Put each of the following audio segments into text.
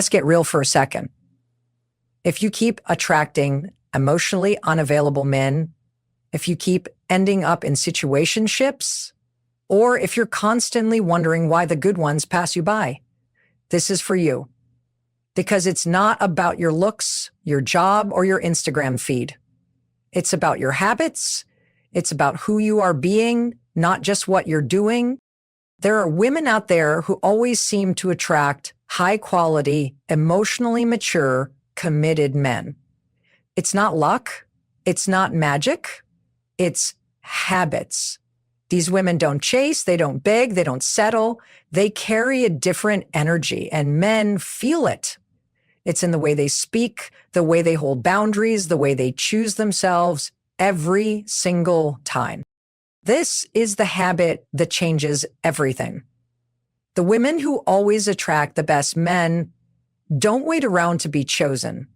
Let's get real for a second. If you keep attracting emotionally unavailable men, if you keep ending up in situationships, or if you're constantly wondering why the good ones pass you by, this is for you. Because it's not about your looks, your job, or your Instagram feed. It's about your habits. It's about who you are being, not just what you're doing. There are women out there who always seem to attract high quality, emotionally mature, committed men. It's not luck. It's not magic. It's habits. These women don't chase. They don't beg. They don't settle. They carry a different energy, and men feel it. It's in the way they speak, the way they hold boundaries, the way they choose themselves every single time. This is the habit that changes everything. The women who always attract the best men don't wait around to be chosen.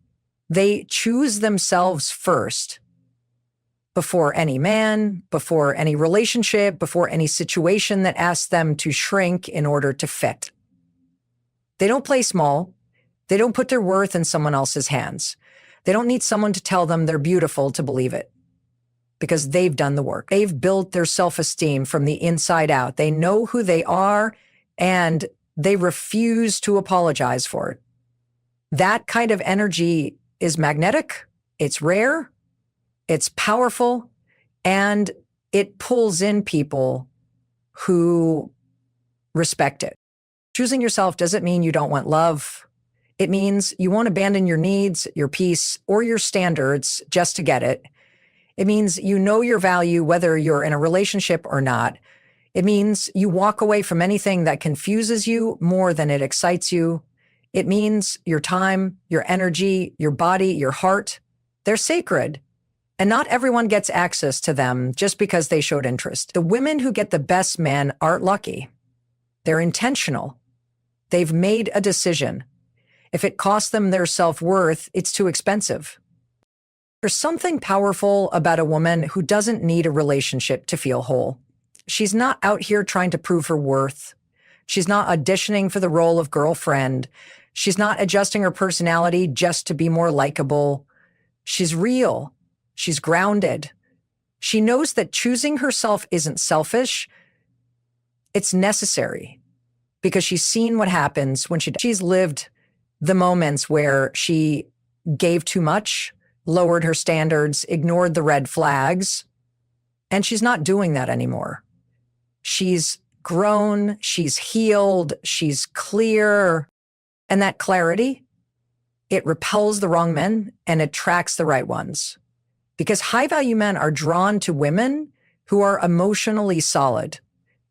They choose themselves first. Before any man, before any relationship, before any situation that asks them to shrink in order to fit. They don't play small. They don't put their worth in someone else's hands. They don't need someone to tell them they're beautiful to believe it, because they've done the work. They've built their self-esteem from the inside out. They know who they are, and they refuse to apologize for it. That kind of energy is magnetic, it's rare, it's powerful, and it pulls in people who respect it. Choosing yourself doesn't mean you don't want love. It means you won't abandon your needs, your peace, or your standards just to get it. It means you know your value whether you're in a relationship or not. It means you walk away from anything that confuses you more than it excites you. It means your time, your energy, your body, your heart, they're sacred. And not everyone gets access to them just because they showed interest. The women who get the best men aren't lucky. They're intentional. They've made a decision. If it costs them their self-worth, it's too expensive. There's something powerful about a woman who doesn't need a relationship to feel whole. She's not out here trying to prove her worth. She's not auditioning for the role of girlfriend. She's not adjusting her personality just to be more likable. She's real. She's grounded. She knows that choosing herself isn't selfish. It's necessary because she's seen what happens when she's lived the moments where she gave too much, lowered her standards, ignored the red flags, and she's not doing that anymore. She's grown, she's healed, she's clear, and that clarity, it repels the wrong men and attracts the right ones. Because high-value men are drawn to women who are emotionally solid,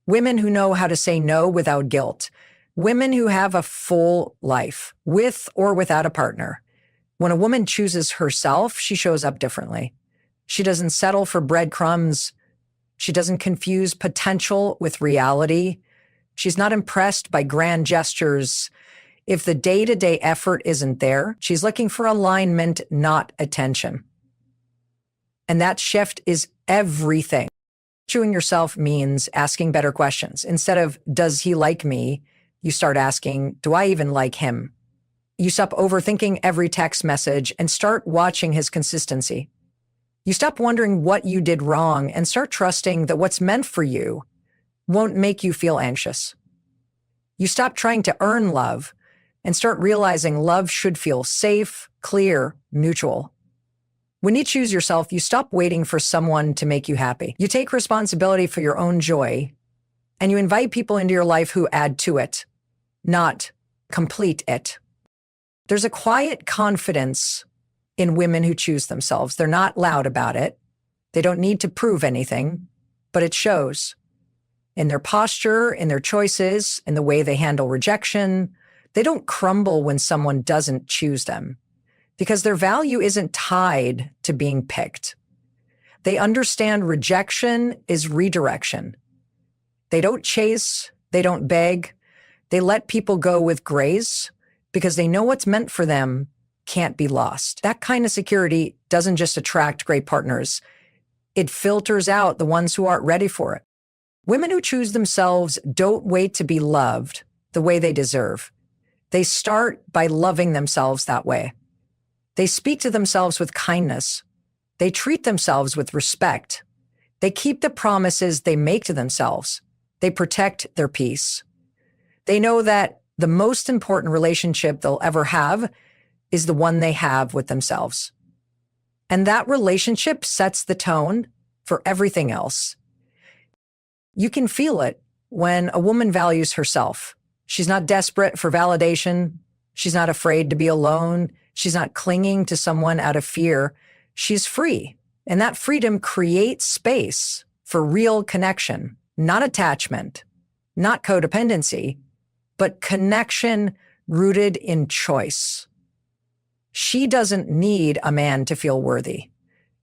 women who know how to say no without guilt, women who have a full life, with or without a partner. When a woman chooses herself, she shows up differently. She doesn't settle for breadcrumbs. She doesn't confuse potential with reality. She's not impressed by grand gestures. If the day-to-day effort isn't there, she's looking for alignment, not attention. And that shift is everything. Choosing yourself means asking better questions. Instead of, does he like me? You start asking, do I even like him? You stop overthinking every text message and start watching his consistency. You stop wondering what you did wrong and start trusting that what's meant for you won't make you feel anxious. You stop trying to earn love and start realizing love should feel safe, clear, mutual. When you choose yourself, you stop waiting for someone to make you happy. You take responsibility for your own joy, and you invite people into your life who add to it, not complete it. There's a quiet confidence in women who choose themselves. They're not loud about it. They don't need to prove anything, but it shows in their posture, in their choices, in the way they handle rejection. They don't crumble when someone doesn't choose them, because their value isn't tied to being picked. They understand rejection is redirection. They don't chase, they don't beg, they let people go with grace because they know what's meant for them can't be lost. That kind of security doesn't just attract great partners. It filters out the ones who aren't ready for it. Women who choose themselves don't wait to be loved the way they deserve. They start by loving themselves that way. They speak to themselves with kindness. They treat themselves with respect. They keep the promises they make to themselves. They protect their peace. They know that the most important relationship they'll ever have is the one they have with themselves. And that relationship sets the tone for everything else. You can feel it when a woman values herself. She's not desperate for validation. She's not afraid to be alone. She's not clinging to someone out of fear. She's free. And that freedom creates space for real connection, not attachment, not codependency, but connection rooted in choice. She doesn't need a man to feel worthy.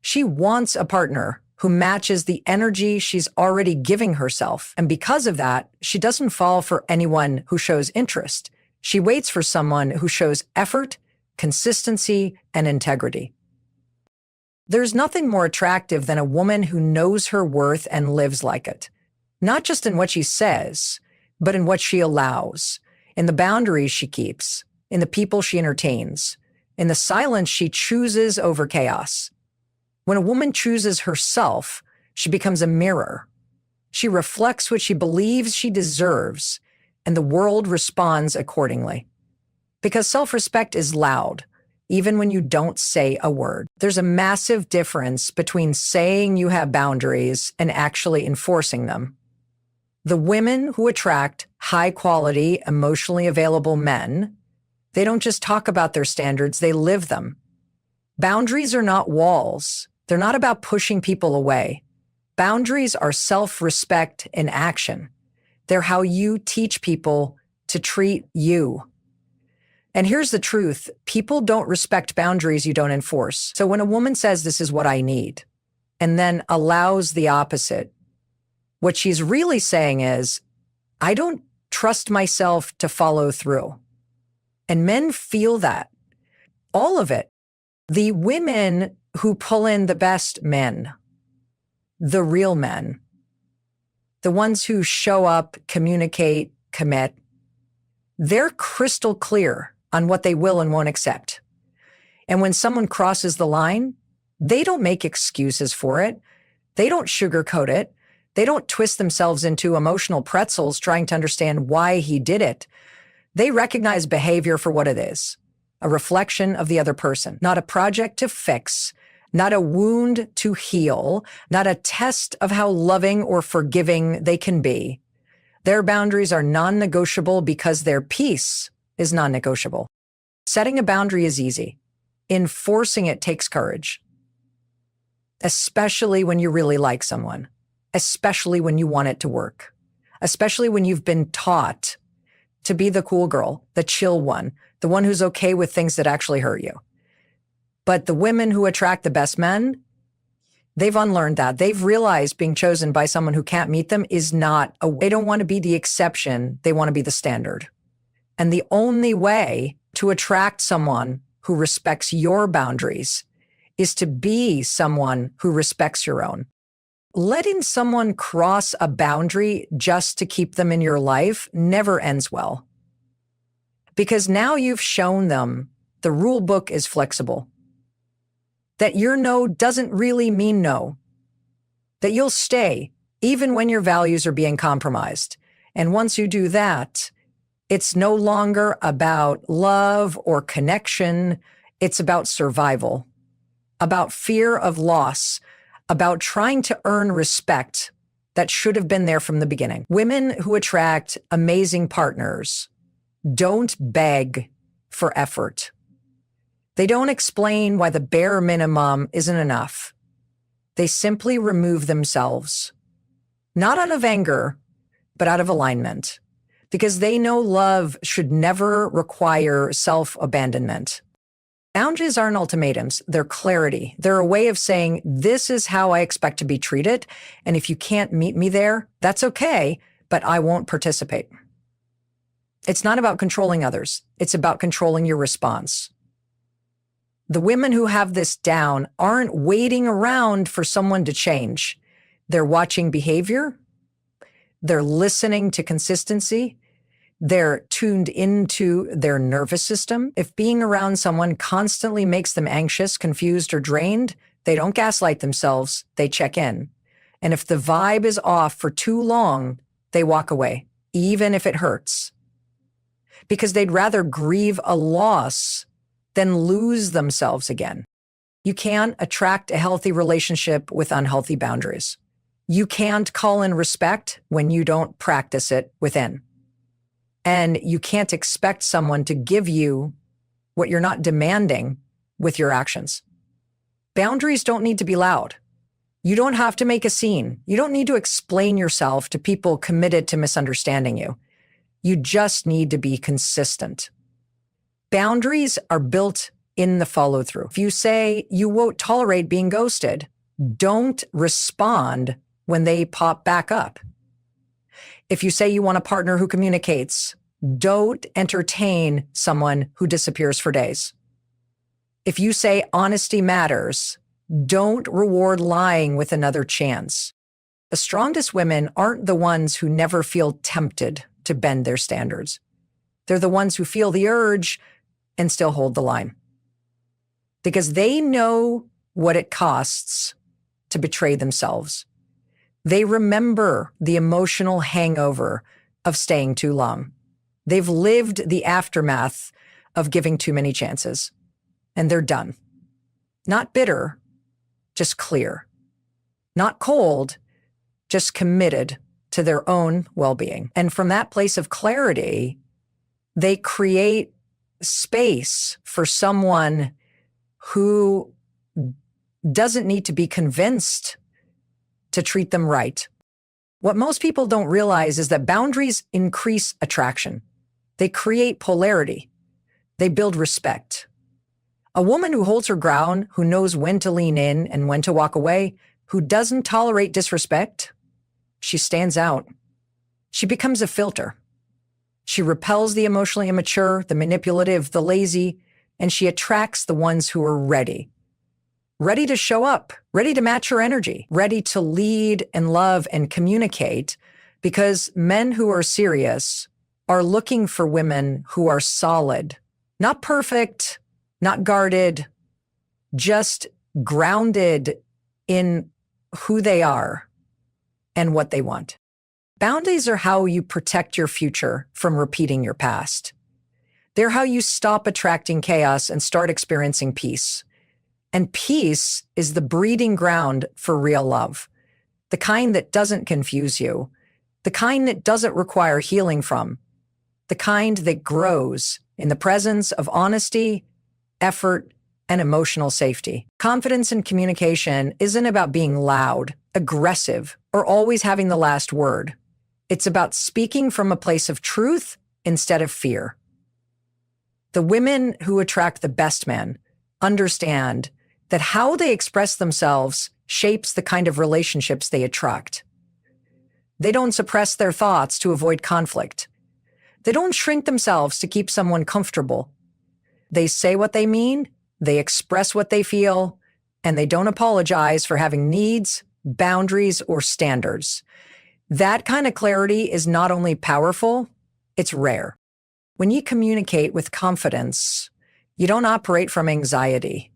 She wants a partner who matches the energy she's already giving herself. And because of that, she doesn't fall for anyone who shows interest. She waits for someone who shows effort, consistency, and integrity. There's nothing more attractive than a woman who knows her worth and lives like it, not just in what she says, but in what she allows, in the boundaries she keeps, in the people she entertains, in the silence she chooses over chaos. When a woman chooses herself, she becomes a mirror. She reflects what she believes she deserves, and the world responds accordingly. Because self-respect is loud, even when you don't say a word. There's a massive difference between saying you have boundaries and actually enforcing them. The women who attract high-quality, emotionally available men, they don't just talk about their standards, they live them. Boundaries are not walls. They're not about pushing people away. Boundaries are self-respect in action. They're how you teach people to treat you. And here's the truth. People don't respect boundaries you don't enforce. So when a woman says, this is what I need, and then allows the opposite, what she's really saying is, I don't trust myself to follow through. And men feel that. All of it. The women who pull in the best men, the real men, the ones who show up, communicate, commit, they're crystal clear on what they will and won't accept. And when someone crosses the line, they don't make excuses for it. They don't sugarcoat it. They don't twist themselves into emotional pretzels trying to understand why he did it. They recognize behavior for what it is, a reflection of the other person, not a project to fix, not a wound to heal, not a test of how loving or forgiving they can be. Their boundaries are non-negotiable because their peace is non-negotiable. Setting a boundary is easy. Enforcing it takes courage, especially when you really like someone, especially when you want it to work, especially when you've been taught to be the cool girl, the chill one, the one who's okay with things that actually hurt you. But the women who attract the best men, they've unlearned that. They've realized being chosen by someone who can't meet them is not they don't want to be the exception. They want to be the standard. And the only way to attract someone who respects your boundaries is to be someone who respects your own. Letting someone cross a boundary just to keep them in your life never ends well. Because now you've shown them the rule book is flexible. That your no doesn't really mean no. That you'll stay even when your values are being compromised. And once you do that, it's no longer about love or connection. It's about survival, about fear of loss, about trying to earn respect that should have been there from the beginning. Women who attract amazing partners don't beg for effort. They don't explain why the bare minimum isn't enough. They simply remove themselves, not out of anger, but out of alignment, because they know love should never require self-abandonment. Boundaries aren't ultimatums. They're clarity. They're a way of saying, this is how I expect to be treated. And if you can't meet me there, that's okay, but I won't participate. It's not about controlling others. It's about controlling your response. The women who have this down aren't waiting around for someone to change. They're watching behavior. They're listening to consistency. They're tuned into their nervous system. If being around someone constantly makes them anxious, confused, or drained, they don't gaslight themselves, they check in. And if the vibe is off for too long, they walk away, even if it hurts. Because they'd rather grieve a loss than lose themselves again. You can't attract a healthy relationship with unhealthy boundaries. You can't call in respect when you don't practice it within. And you can't expect someone to give you what you're not demanding with your actions. Boundaries don't need to be loud. You don't have to make a scene. You don't need to explain yourself to people committed to misunderstanding you. You just need to be consistent. Boundaries are built in the follow-through. If you say you won't tolerate being ghosted, don't respond when they pop back up. If you say you want a partner who communicates, don't entertain someone who disappears for days. If you say honesty matters, don't reward lying with another chance. The strongest women aren't the ones who never feel tempted to bend their standards. They're the ones who feel the urge and still hold the line. Because they know what it costs to betray themselves. They remember the emotional hangover of staying too long. They've lived the aftermath of giving too many chances. And they're done. Not bitter, just clear. Not cold, just committed to their own well-being. And from that place of clarity, they create space for someone who doesn't need to be convinced to treat them right. What most people don't realize is that boundaries increase attraction. They create polarity. They build respect. A woman who holds her ground, who knows when to lean in and when to walk away, who doesn't tolerate disrespect, she stands out. She becomes a filter. She repels the emotionally immature, the manipulative, the lazy, and she attracts the ones who are ready. Ready to show up, ready to match her energy, ready to lead and love and communicate, because men who are serious are looking for women who are solid, not perfect, not guarded, just grounded in who they are and what they want. Boundaries are how you protect your future from repeating your past. They're how you stop attracting chaos and start experiencing peace. And peace is the breeding ground for real love, the kind that doesn't confuse you, the kind that doesn't require healing from, the kind that grows in the presence of honesty, effort, and emotional safety. Confidence in communication isn't about being loud, aggressive, or always having the last word. It's about speaking from a place of truth instead of fear. The women who attract the best men understand that how they express themselves shapes the kind of relationships they attract. They don't suppress their thoughts to avoid conflict. They don't shrink themselves to keep someone comfortable. They say what they mean, they express what they feel, and they don't apologize for having needs, boundaries, or standards. That kind of clarity is not only powerful, it's rare. When you communicate with confidence, you don't operate from anxiety.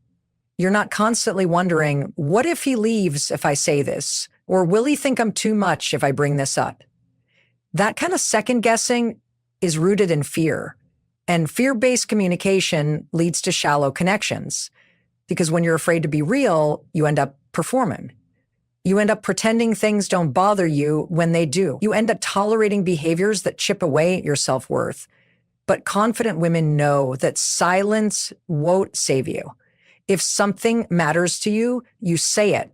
You're not constantly wondering, what if he leaves if I say this? Or will he think I'm too much if I bring this up? That kind of second guessing is rooted in fear. And fear-based communication leads to shallow connections. Because when you're afraid to be real, you end up performing. You end up pretending things don't bother you when they do. You end up tolerating behaviors that chip away at your self-worth. But confident women know that silence won't save you. If something matters to you, you say it,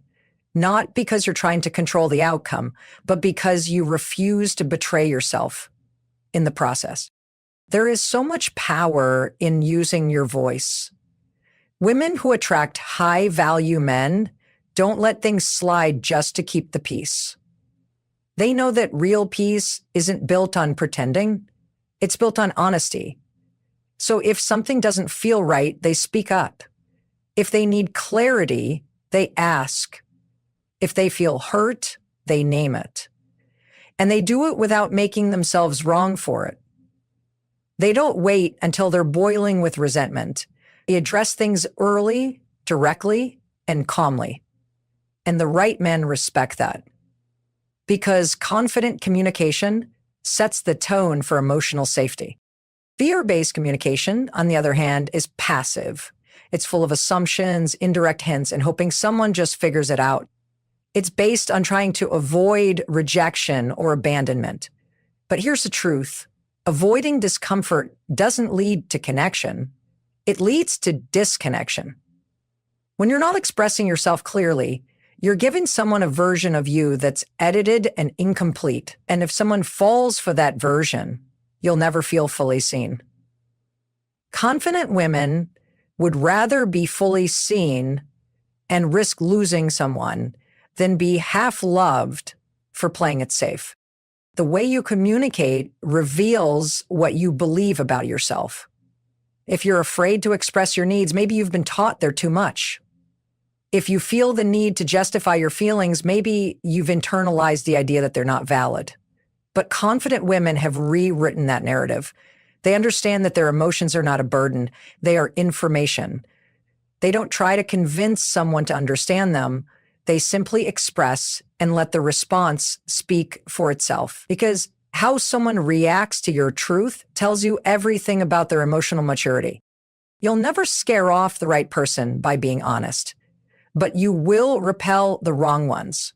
not because you're trying to control the outcome, but because you refuse to betray yourself in the process. There is so much power in using your voice. Women who attract high-value men don't let things slide just to keep the peace. They know that real peace isn't built on pretending. It's built on honesty. So if something doesn't feel right, they speak up. If they need clarity, they ask. If they feel hurt, they name it. And they do it without making themselves wrong for it. They don't wait until they're boiling with resentment. They address things early, directly, and calmly. And the right men respect that. Because confident communication sets the tone for emotional safety. Fear-based communication, on the other hand, is passive. It's full of assumptions, indirect hints, and hoping someone just figures it out. It's based on trying to avoid rejection or abandonment. But here's the truth. Avoiding discomfort doesn't lead to connection. It leads to disconnection. When you're not expressing yourself clearly, you're giving someone a version of you that's edited and incomplete. And if someone falls for that version, you'll never feel fully seen. Confident women would rather be fully seen and risk losing someone than be half loved for playing it safe. The way you communicate reveals what you believe about yourself. If you're afraid to express your needs, maybe you've been taught they're too much. If you feel the need to justify your feelings, maybe you've internalized the idea that they're not valid. But confident women have rewritten that narrative. They understand that their emotions are not a burden. They are information. They don't try to convince someone to understand them. They simply express and let the response speak for itself. Because how someone reacts to your truth tells you everything about their emotional maturity. You'll never scare off the right person by being honest, but you will repel the wrong ones.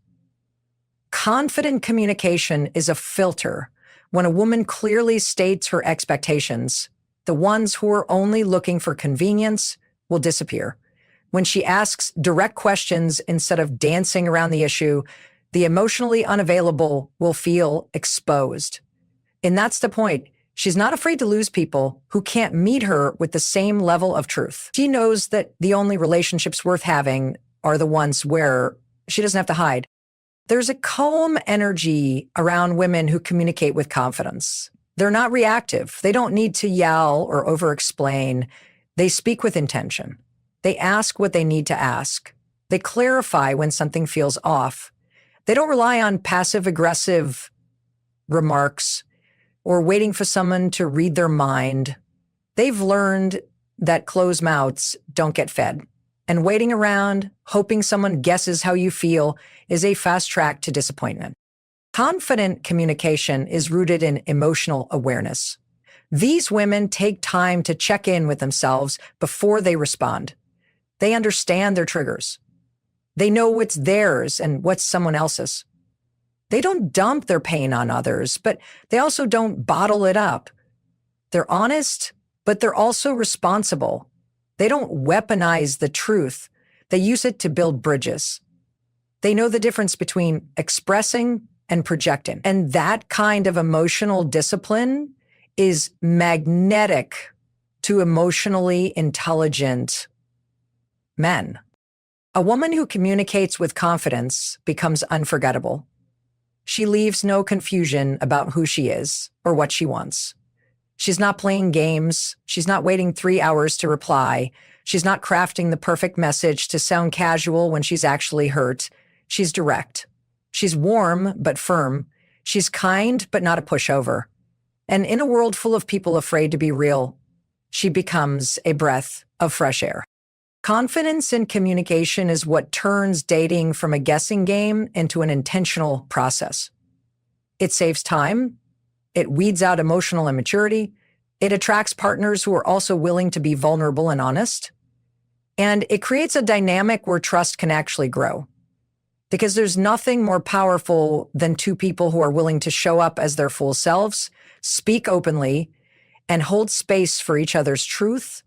Confident communication is a filter. When a woman clearly states her expectations, the ones who are only looking for convenience will disappear. When she asks direct questions instead of dancing around the issue, the emotionally unavailable will feel exposed. And that's the point. She's not afraid to lose people who can't meet her with the same level of truth. She knows that the only relationships worth having are the ones where she doesn't have to hide. There's a calm energy around women who communicate with confidence. They're not reactive. They don't need to yell or over-explain. They speak with intention. They ask what they need to ask. They clarify when something feels off. They don't rely on passive-aggressive remarks or waiting for someone to read their mind. They've learned that closed mouths don't get fed. And waiting around, hoping someone guesses how you feel, is a fast track to disappointment. Confident communication is rooted in emotional awareness. These women take time to check in with themselves before they respond. They understand their triggers. They know what's theirs and what's someone else's. They don't dump their pain on others, but they also don't bottle it up. They're honest, but they're also responsible. They don't weaponize the truth. They use it to build bridges. They know the difference between expressing and projecting. And that kind of emotional discipline is magnetic to emotionally intelligent men. A woman who communicates with confidence becomes unforgettable. She leaves no confusion about who she is or what she wants. She's not playing games. She's not waiting 3 hours to reply. She's not crafting the perfect message to sound casual when she's actually hurt. She's direct. She's warm but firm. She's kind but not a pushover. And in a world full of people afraid to be real, she becomes a breath of fresh air. Confidence in communication is what turns dating from a guessing game into an intentional process. It saves time. It weeds out emotional immaturity. It attracts partners who are also willing to be vulnerable and honest. And it creates a dynamic where trust can actually grow. Because there's nothing more powerful than two people who are willing to show up as their full selves, speak openly, and hold space for each other's truth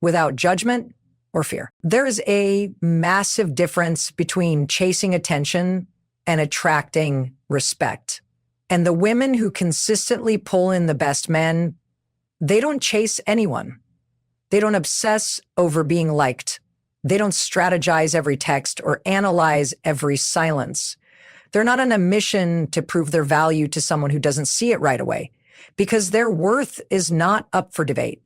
without judgment or fear. There is a massive difference between chasing attention and attracting respect. And the women who consistently pull in the best men, they don't chase anyone. They don't obsess over being liked. They don't strategize every text or analyze every silence. They're not on a mission to prove their value to someone who doesn't see it right away, because their worth is not up for debate.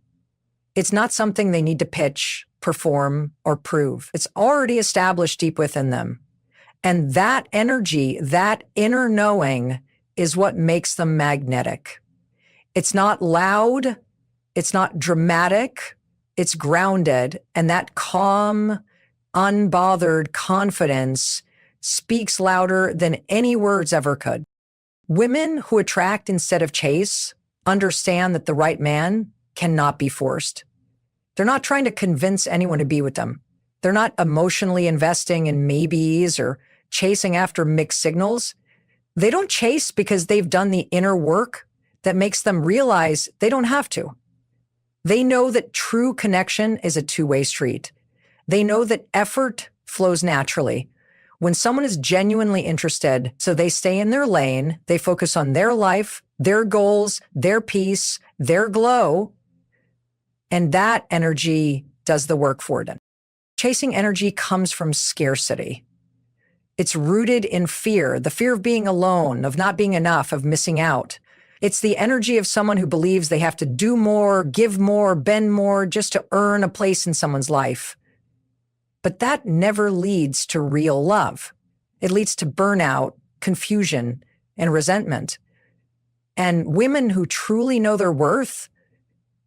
It's not something they need to pitch, perform, or prove. It's already established deep within them. And that energy, that inner knowing, is what makes them magnetic. It's not loud, It's not dramatic. It's grounded. And that calm, unbothered confidence speaks louder than any words ever could. Women who attract instead of chase understand that the right man cannot be forced. They're not trying to convince anyone to be with them. They're not emotionally investing in maybes or chasing after mixed signals. They don't chase because they've done the inner work that makes them realize they don't have to. They know that true connection is a two-way street. They know that effort flows naturally. When someone is genuinely interested, so they stay in their lane, they focus on their life, their goals, their peace, their glow, and that energy does the work for them. Chasing energy comes from scarcity. It's rooted in fear, the fear of being alone, of not being enough, of missing out. It's the energy of someone who believes they have to do more, give more, bend more just to earn a place in someone's life. But that never leads to real love. It leads to burnout, confusion, and resentment. And women who truly know their worth,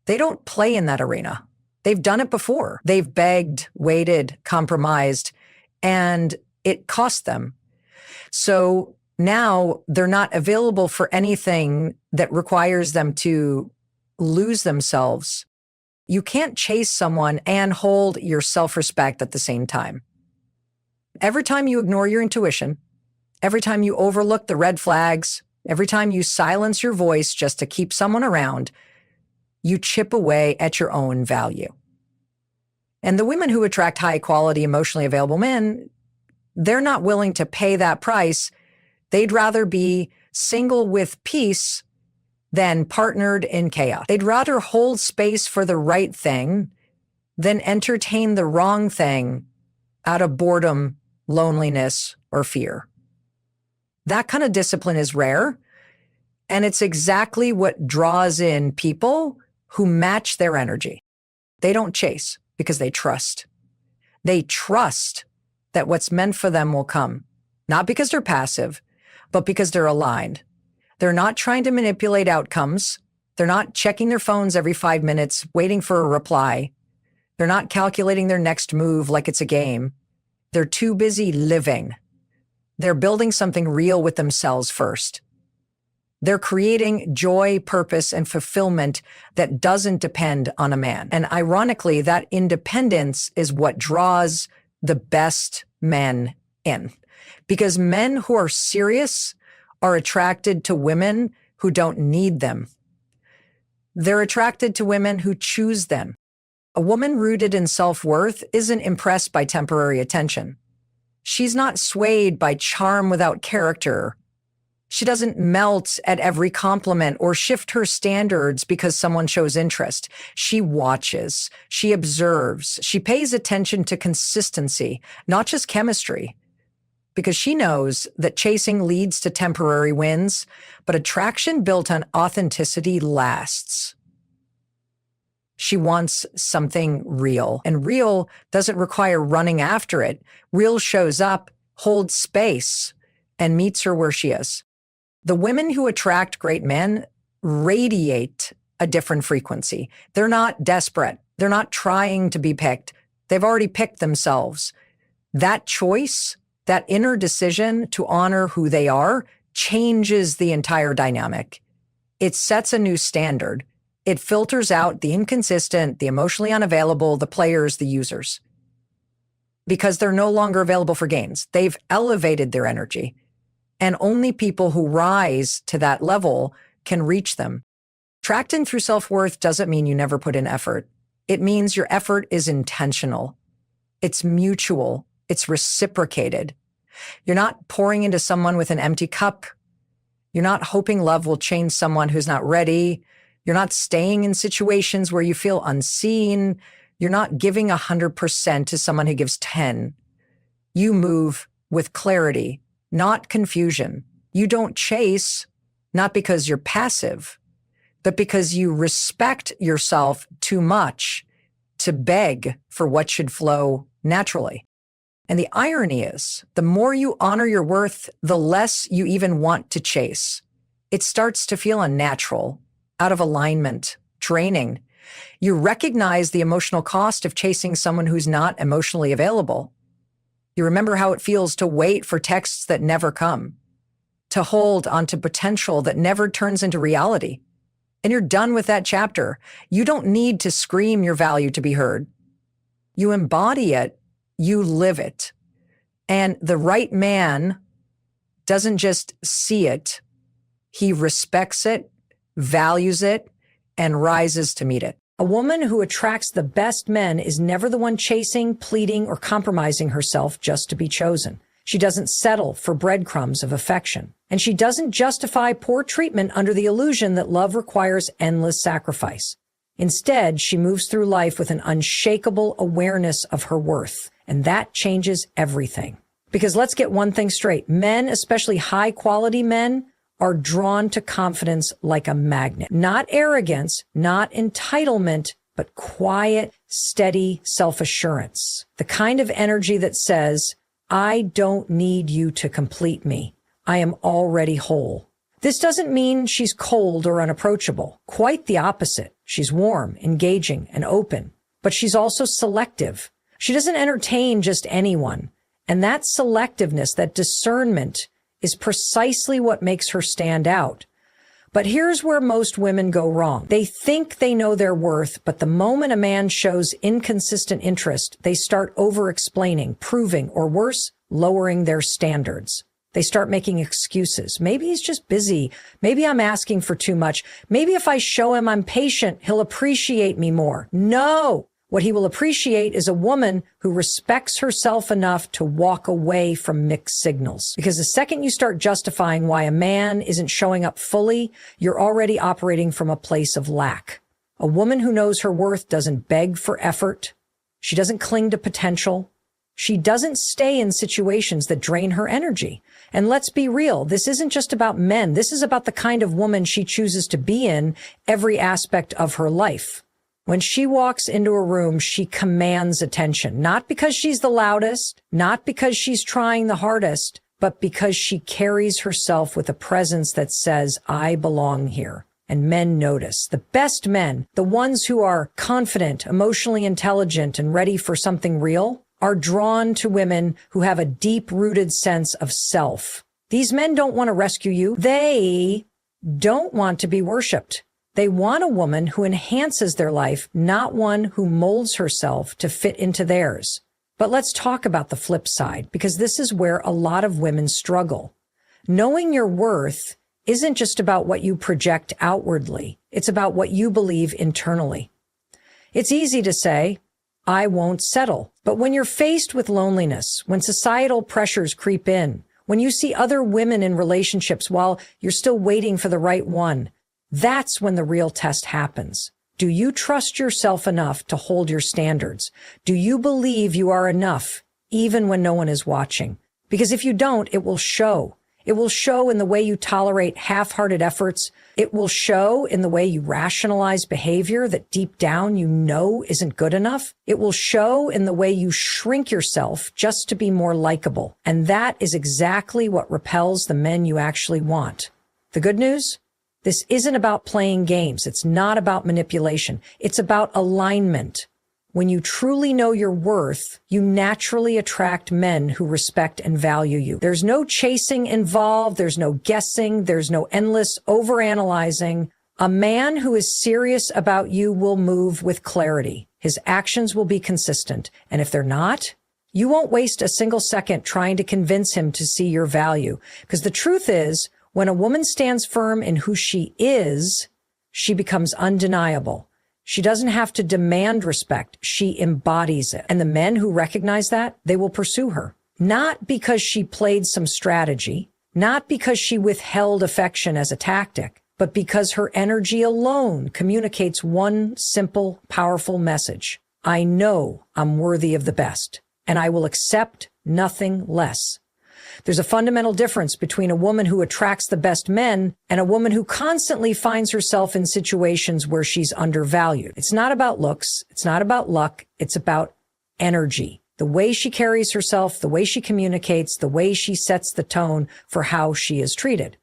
they don't play in that arena. They've done it before. They've begged, waited, compromised, and it cost them. So now they're not available for anything that requires them to lose themselves. You can't chase someone and hold your self-respect at the same time. Every time you ignore your intuition, every time you overlook the red flags, every time you silence your voice just to keep someone around, you chip away at your own value. And the women who attract high-quality, emotionally available men, they're not willing to pay that price. They'd rather be single with peace than partnered in chaos. They'd rather hold space for the right thing than entertain the wrong thing out of boredom, loneliness, or fear. That kind of discipline is rare, and it's exactly what draws in people who match their energy. They don't chase because they trust. They trust that what's meant for them will come, not because they're passive, but because they're aligned. They're not trying to manipulate outcomes. They're not checking their phones every 5 minutes, waiting for a reply. They're not calculating their next move like it's a game. They're too busy living. They're building something real with themselves first. They're creating joy, purpose, and fulfillment that doesn't depend on a man. And ironically, that independence is what draws the best men in. Because men who are serious are attracted to women who don't need them. They're attracted to women who choose them. A woman rooted in self-worth isn't impressed by temporary attention. She's not swayed by charm without character. She doesn't melt at every compliment or shift her standards because someone shows interest. She watches, she observes, she pays attention to consistency, not just chemistry, because she knows that chasing leads to temporary wins, but attraction built on authenticity lasts. She wants something real, and real doesn't require running after it. Real shows up, holds space, and meets her where she is. The women who attract great men radiate a different frequency. They're not desperate. They're not trying to be picked. They've already picked themselves. That choice, that inner decision to honor who they are, changes the entire dynamic. It sets a new standard. It filters out the inconsistent, the emotionally unavailable, the players, the users. Because they're no longer available for gains. They've elevated their energy. And only people who rise to that level can reach them. Attracting through self-worth doesn't mean you never put in effort. It means your effort is intentional. It's mutual. It's reciprocated. You're not pouring into someone with an empty cup. You're not hoping love will change someone who's not ready. You're not staying in situations where you feel unseen. You're not giving 100% to someone who gives 10. You move with clarity, not confusion. You don't chase, not because you're passive, but because you respect yourself too much to beg for what should flow naturally. And the irony is, the more you honor your worth, the less you even want to chase. It starts to feel unnatural, out of alignment, draining. You recognize the emotional cost of chasing someone who's not emotionally available. You remember how it feels to wait for texts that never come, to hold onto potential that never turns into reality. And you're done with that chapter. You don't need to scream your value to be heard. You embody it, you live it. And the right man doesn't just see it, he respects it, values it, and rises to meet it. A woman who attracts the best men is never the one chasing, pleading, or compromising herself just to be chosen. She doesn't settle for breadcrumbs of affection. And she doesn't justify poor treatment under the illusion that love requires endless sacrifice. Instead, she moves through life with an unshakable awareness of her worth. And that changes everything. Because let's get one thing straight. Men, especially high-quality men, are drawn to confidence like a magnet. Not arrogance, not entitlement, but quiet, steady self-assurance. The kind of energy that says, I don't need you to complete me. I am already whole. This doesn't mean she's cold or unapproachable. Quite the opposite. She's warm, engaging, and open. But she's also selective. She doesn't entertain just anyone. And that selectiveness, that discernment, is precisely what makes her stand out. But here's where most women go wrong. They think they know their worth, but the moment a man shows inconsistent interest, they start over-explaining, proving, or worse, lowering their standards. They start making excuses. Maybe he's just busy. Maybe I'm asking for too much. Maybe if I show him I'm patient, he'll appreciate me more. No! What he will appreciate is a woman who respects herself enough to walk away from mixed signals. Because the second you start justifying why a man isn't showing up fully, you're already operating from a place of lack. A woman who knows her worth doesn't beg for effort. She doesn't cling to potential. She doesn't stay in situations that drain her energy. And let's be real, this isn't just about men. This is about the kind of woman she chooses to be in every aspect of her life. When she walks into a room, she commands attention, not because she's the loudest, not because she's trying the hardest, but because she carries herself with a presence that says, I belong here. And men notice. The best men, the ones who are confident, emotionally intelligent, and ready for something real, are drawn to women who have a deep-rooted sense of self. These men don't want to rescue you. They don't want to be worshipped. They want a woman who enhances their life, not one who molds herself to fit into theirs. But let's talk about the flip side, because this is where a lot of women struggle. Knowing your worth isn't just about what you project outwardly. It's about what you believe internally. It's easy to say, I won't settle. But when you're faced with loneliness, when societal pressures creep in, when you see other women in relationships while you're still waiting for the right one, that's when the real test happens. Do you trust yourself enough to hold your standards? Do you believe you are enough, even when no one is watching? Because if you don't, it will show. It will show in the way you tolerate half-hearted efforts. It will show in the way you rationalize behavior that deep down you know isn't good enough. It will show in the way you shrink yourself just to be more likable. And that is exactly what repels the men you actually want. The good news? This isn't about playing games. It's not about manipulation. It's about alignment. When you truly know your worth, you naturally attract men who respect and value you. There's no chasing involved. There's no guessing. There's no endless overanalyzing. A man who is serious about you will move with clarity. His actions will be consistent. And if they're not, you won't waste a single second trying to convince him to see your value. Because the truth is, when a woman stands firm in who she is, she becomes undeniable. She doesn't have to demand respect. She embodies it. And the men who recognize that, they will pursue her. Not because she played some strategy, not because she withheld affection as a tactic, but because her energy alone communicates one simple, powerful message. I know I'm worthy of the best, and I will accept nothing less. There's a fundamental difference between a woman who attracts the best men and a woman who constantly finds herself in situations where she's undervalued. It's not about looks. It's not about luck. It's about energy. The way she carries herself, the way she communicates, the way she sets the tone for how she is treated.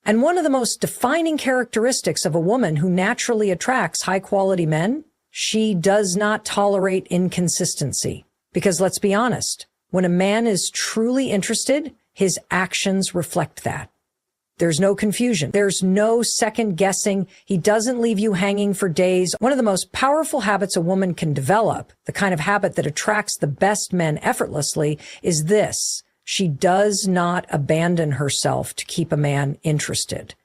And one of the most defining characteristics of a woman who naturally attracts high-quality men She does not tolerate inconsistency. Because let's be honest, when a man is truly interested, his actions reflect that. There's no confusion. There's no second guessing. He doesn't leave you hanging for days. One of the most powerful habits a woman can develop, the kind of habit that attracts the best men effortlessly, is this. She does not abandon herself to keep a man interested.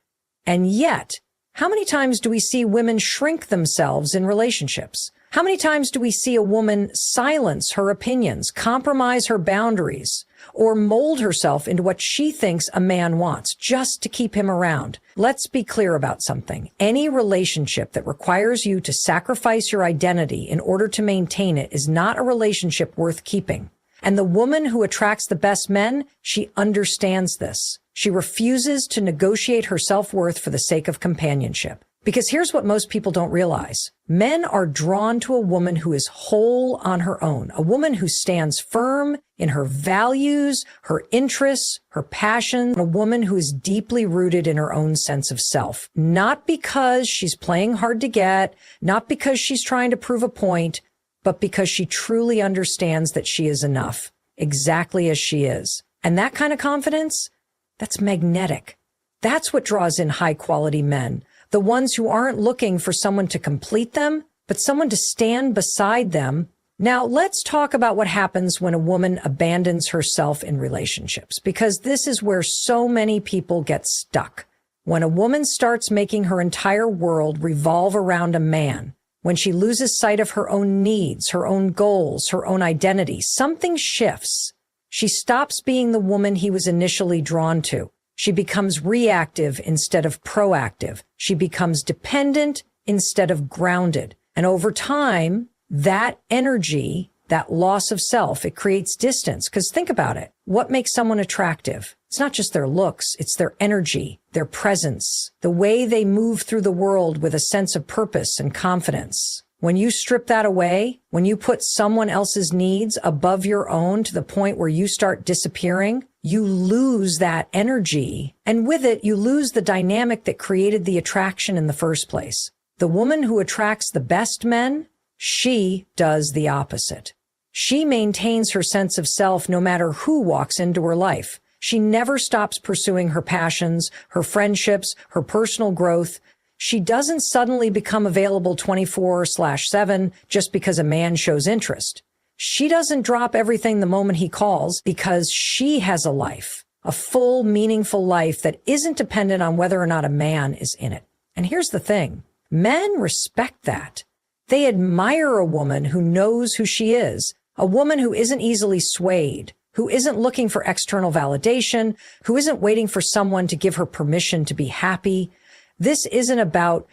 And yet, how many times do we see women shrink themselves in relationships? How many times do we see a woman silence her opinions, compromise her boundaries, or mold herself into what she thinks a man wants just to keep him around? Let's be clear about something. Any relationship that requires you to sacrifice your identity in order to maintain it is not a relationship worth keeping. And the woman who attracts the best men, she understands this. She refuses to negotiate her self-worth for the sake of companionship. Because here's what most people don't realize. Men are drawn to a woman who is whole on her own, a woman who stands firm in her values, her interests, her passion, a woman who is deeply rooted in her own sense of self. Not because she's playing hard to get, not because she's trying to prove a point, but because she truly understands that she is enough, exactly as she is. And that kind of confidence, that's magnetic. That's what draws in high-quality men. The ones who aren't looking for someone to complete them, but someone to stand beside them. Now, let's talk about what happens when a woman abandons herself in relationships, because this is where so many people get stuck. When a woman starts making her entire world revolve around a man, when she loses sight of her own needs, her own goals, her own identity, something shifts. She stops being the woman he was initially drawn to. She becomes reactive instead of proactive. She becomes dependent instead of grounded. And over time, that energy, that loss of self, it creates distance. Because think about it. What makes someone attractive? It's not just their looks. It's their energy, their presence, the way they move through the world with a sense of purpose and confidence. When you strip that away, when you put someone else's needs above your own to the point where you start disappearing, you lose that energy. And with it, you lose the dynamic that created the attraction in the first place. The woman who attracts the best men, she does the opposite. She maintains her sense of self no matter who walks into her life. She never stops pursuing her passions, her friendships, her personal growth. She doesn't suddenly become available 24/7 just because a man shows interest. She doesn't drop everything the moment he calls because she has a life, a full, meaningful life that isn't dependent on whether or not a man is in it. And here's the thing. Men respect that. They admire a woman who knows who she is, a woman who isn't easily swayed, who isn't looking for external validation, who isn't waiting for someone to give her permission to be happy. This isn't about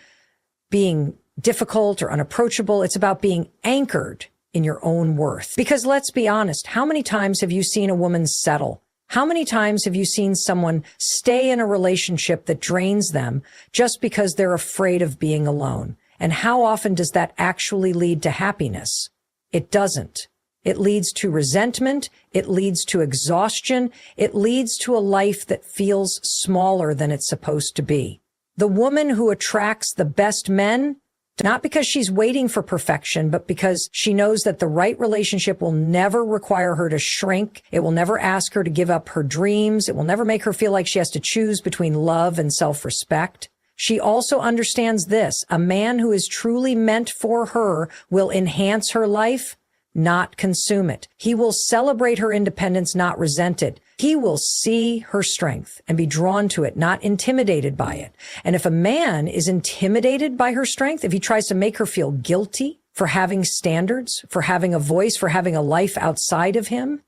being difficult or unapproachable. It's about being anchored in your own worth. Because let's be honest, how many times have you seen a woman settle? How many times have you seen someone stay in a relationship that drains them just because they're afraid of being alone? And how often does that actually lead to happiness? It doesn't. It leads to resentment. It leads to exhaustion. It leads to a life that feels smaller than it's supposed to be. The woman who attracts the best men, not because she's waiting for perfection, but because she knows that the right relationship will never require her to shrink. It will never ask her to give up her dreams. It will never make her feel like she has to choose between love and self-respect. She also understands this. A man who is truly meant for her will enhance her life, not consume it. He will celebrate her independence, not resent it. He will see her strength and be drawn to it, not intimidated by it. And if a man is intimidated by her strength, if he tries to make her feel guilty for having standards, for having a voice, for having a life outside of him,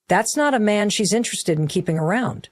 that's not a man she's interested in keeping around.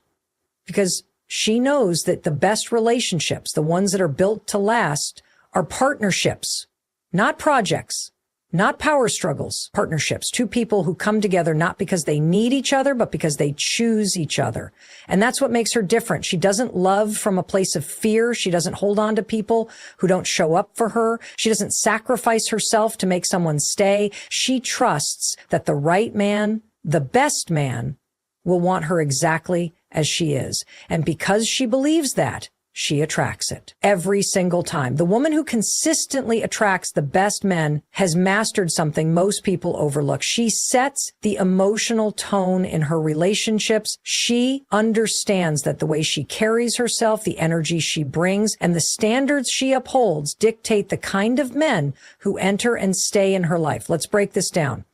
Because she knows that the best relationships, the ones that are built to last, are partnerships, not projects. Not power struggles, partnerships, two people who come together not because they need each other, but because they choose each other. And that's what makes her different. She doesn't love from a place of fear. She doesn't hold on to people who don't show up for her. She doesn't sacrifice herself to make someone stay. She trusts that the right man, the best man, will want her exactly as she is. And because she believes that, she attracts it every single time. The woman who consistently attracts the best men has mastered something most people overlook. She sets the emotional tone in her relationships. She understands that the way she carries herself, the energy she brings, and the standards she upholds dictate the kind of men who enter and stay in her life. Let's break this down.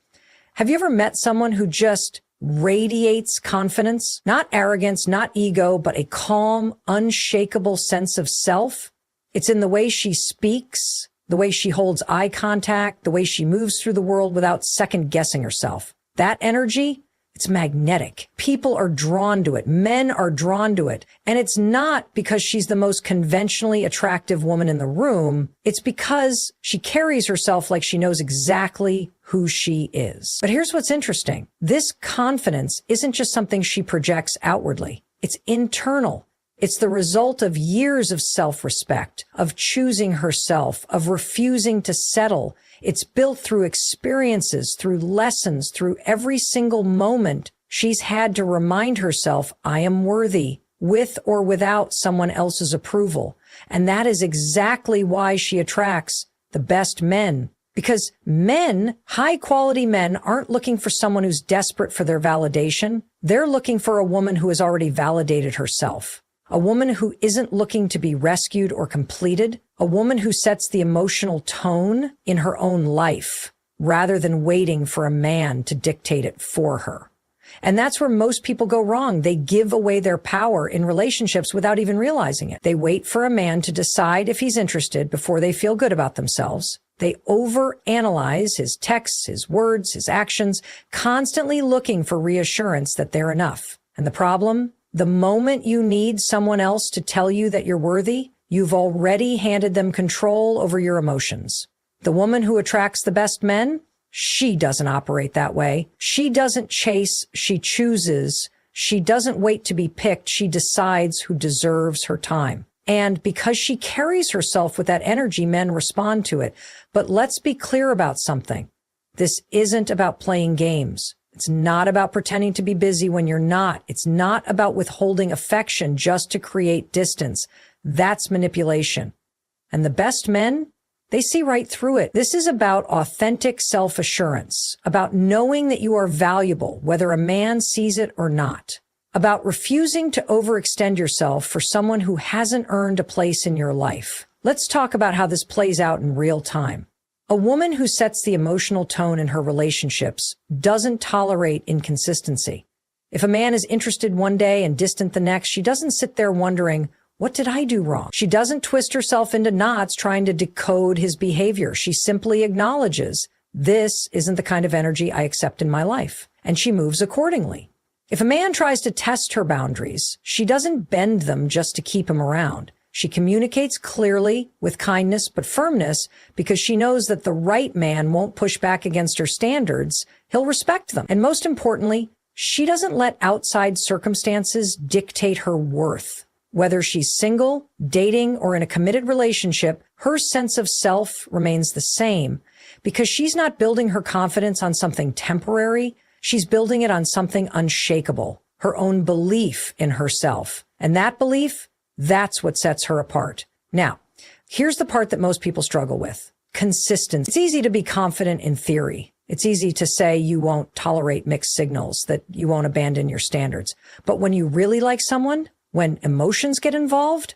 Have you ever met someone who just radiates confidence? Not arrogance, not ego, but a calm, unshakable sense of self. It's in the way she speaks, the way she holds eye contact, the way she moves through the world without second guessing herself. That energy, it's magnetic. People are drawn to it. Men are drawn to it. And it's not because she's the most conventionally attractive woman in the room. It's because she carries herself like she knows exactly who she is. But here's what's interesting. This confidence isn't just something she projects outwardly. It's internal. It's the result of years of self-respect, of choosing herself, of refusing to settle. It's built through experiences, through lessons, through every single moment she's had to remind herself, I am worthy, with or without someone else's approval. And that is exactly why she attracts the best men. Because men, high-quality men, aren't looking for someone who's desperate for their validation. They're looking for a woman who has already validated herself. A woman who isn't looking to be rescued or completed. A woman who sets the emotional tone in her own life, rather than waiting for a man to dictate it for her. And that's where most people go wrong. They give away their power in relationships without even realizing it. They wait for a man to decide if he's interested before they feel good about themselves. They overanalyze his texts, his words, his actions, constantly looking for reassurance that they're enough. And the problem? The moment you need someone else to tell you that you're worthy, you've already handed them control over your emotions. The woman who attracts the best men, she doesn't operate that way. She doesn't chase, she chooses. She doesn't wait to be picked, she decides who deserves her time. And because she carries herself with that energy, men respond to it. But let's be clear about something. This isn't about playing games. It's not about pretending to be busy when you're not. It's not about withholding affection just to create distance. That's manipulation. And the best men, they see right through it. This is about authentic self-assurance, about knowing that you are valuable, whether a man sees it or not, about refusing to overextend yourself for someone who hasn't earned a place in your life. Let's talk about how this plays out in real time. A woman who sets the emotional tone in her relationships doesn't tolerate inconsistency. If a man is interested one day and distant the next, she doesn't sit there wondering, what did I do wrong? She doesn't twist herself into knots trying to decode his behavior. She simply acknowledges, this isn't the kind of energy I accept in my life. And she moves accordingly. If a man tries to test her boundaries, she doesn't bend them just to keep him around. She communicates clearly with kindness but firmness because she knows that the right man won't push back against her standards. He'll respect them. And most importantly, she doesn't let outside circumstances dictate her worth. Whether she's single, dating, or in a committed relationship, her sense of self remains the same because she's not building her confidence on something temporary. She's building it on something unshakable, her own belief in herself. And that belief, that's what sets her apart. Now, here's the part that most people struggle with. Consistency. It's easy to be confident in theory. It's easy to say you won't tolerate mixed signals, that you won't abandon your standards. But when you really like someone, when emotions get involved,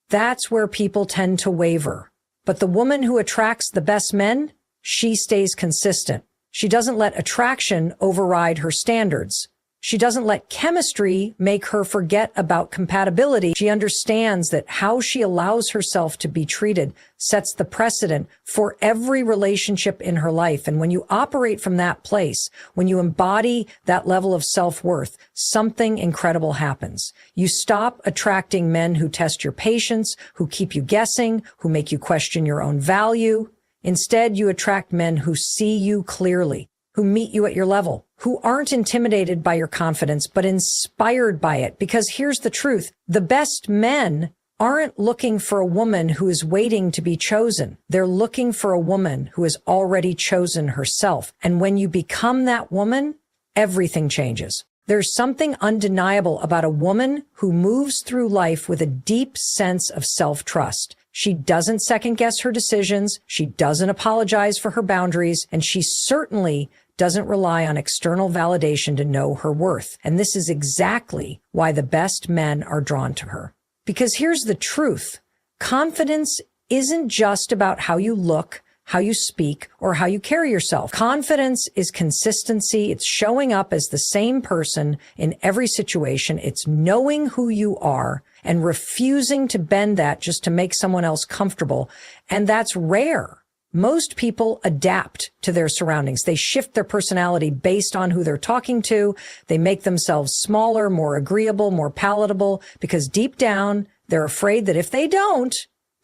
that's where people tend to waver. But the woman who attracts the best men, she stays consistent. She doesn't let attraction override her standards. She doesn't let chemistry make her forget about compatibility. She understands that how she allows herself to be treated sets the precedent for every relationship in her life. And when you operate from that place, when you embody that level of self-worth, something incredible happens. You stop attracting men who test your patience, who keep you guessing, who make you question your own value. Instead, you attract men who see you clearly, who meet you at your level, who aren't intimidated by your confidence, but inspired by it. Because here's the truth. The best men aren't looking for a woman who is waiting to be chosen. They're looking for a woman who has already chosen herself. And when you become that woman, everything changes. There's something undeniable about a woman who moves through life with a deep sense of self-trust. She doesn't second-guess her decisions, she doesn't apologize for her boundaries, and she certainly doesn't rely on external validation to know her worth. And this is exactly why the best men are drawn to her. Because here's the truth. Confidence isn't just about how you look, how you speak, or how you carry yourself. Confidence is consistency. It's showing up as the same person in every situation. It's knowing who you are and refusing to bend that just to make someone else comfortable. And that's rare. Most people adapt to their surroundings. They shift their personality based on who they're talking to. They make themselves smaller, more agreeable, more palatable, because deep down, they're afraid that if they don't,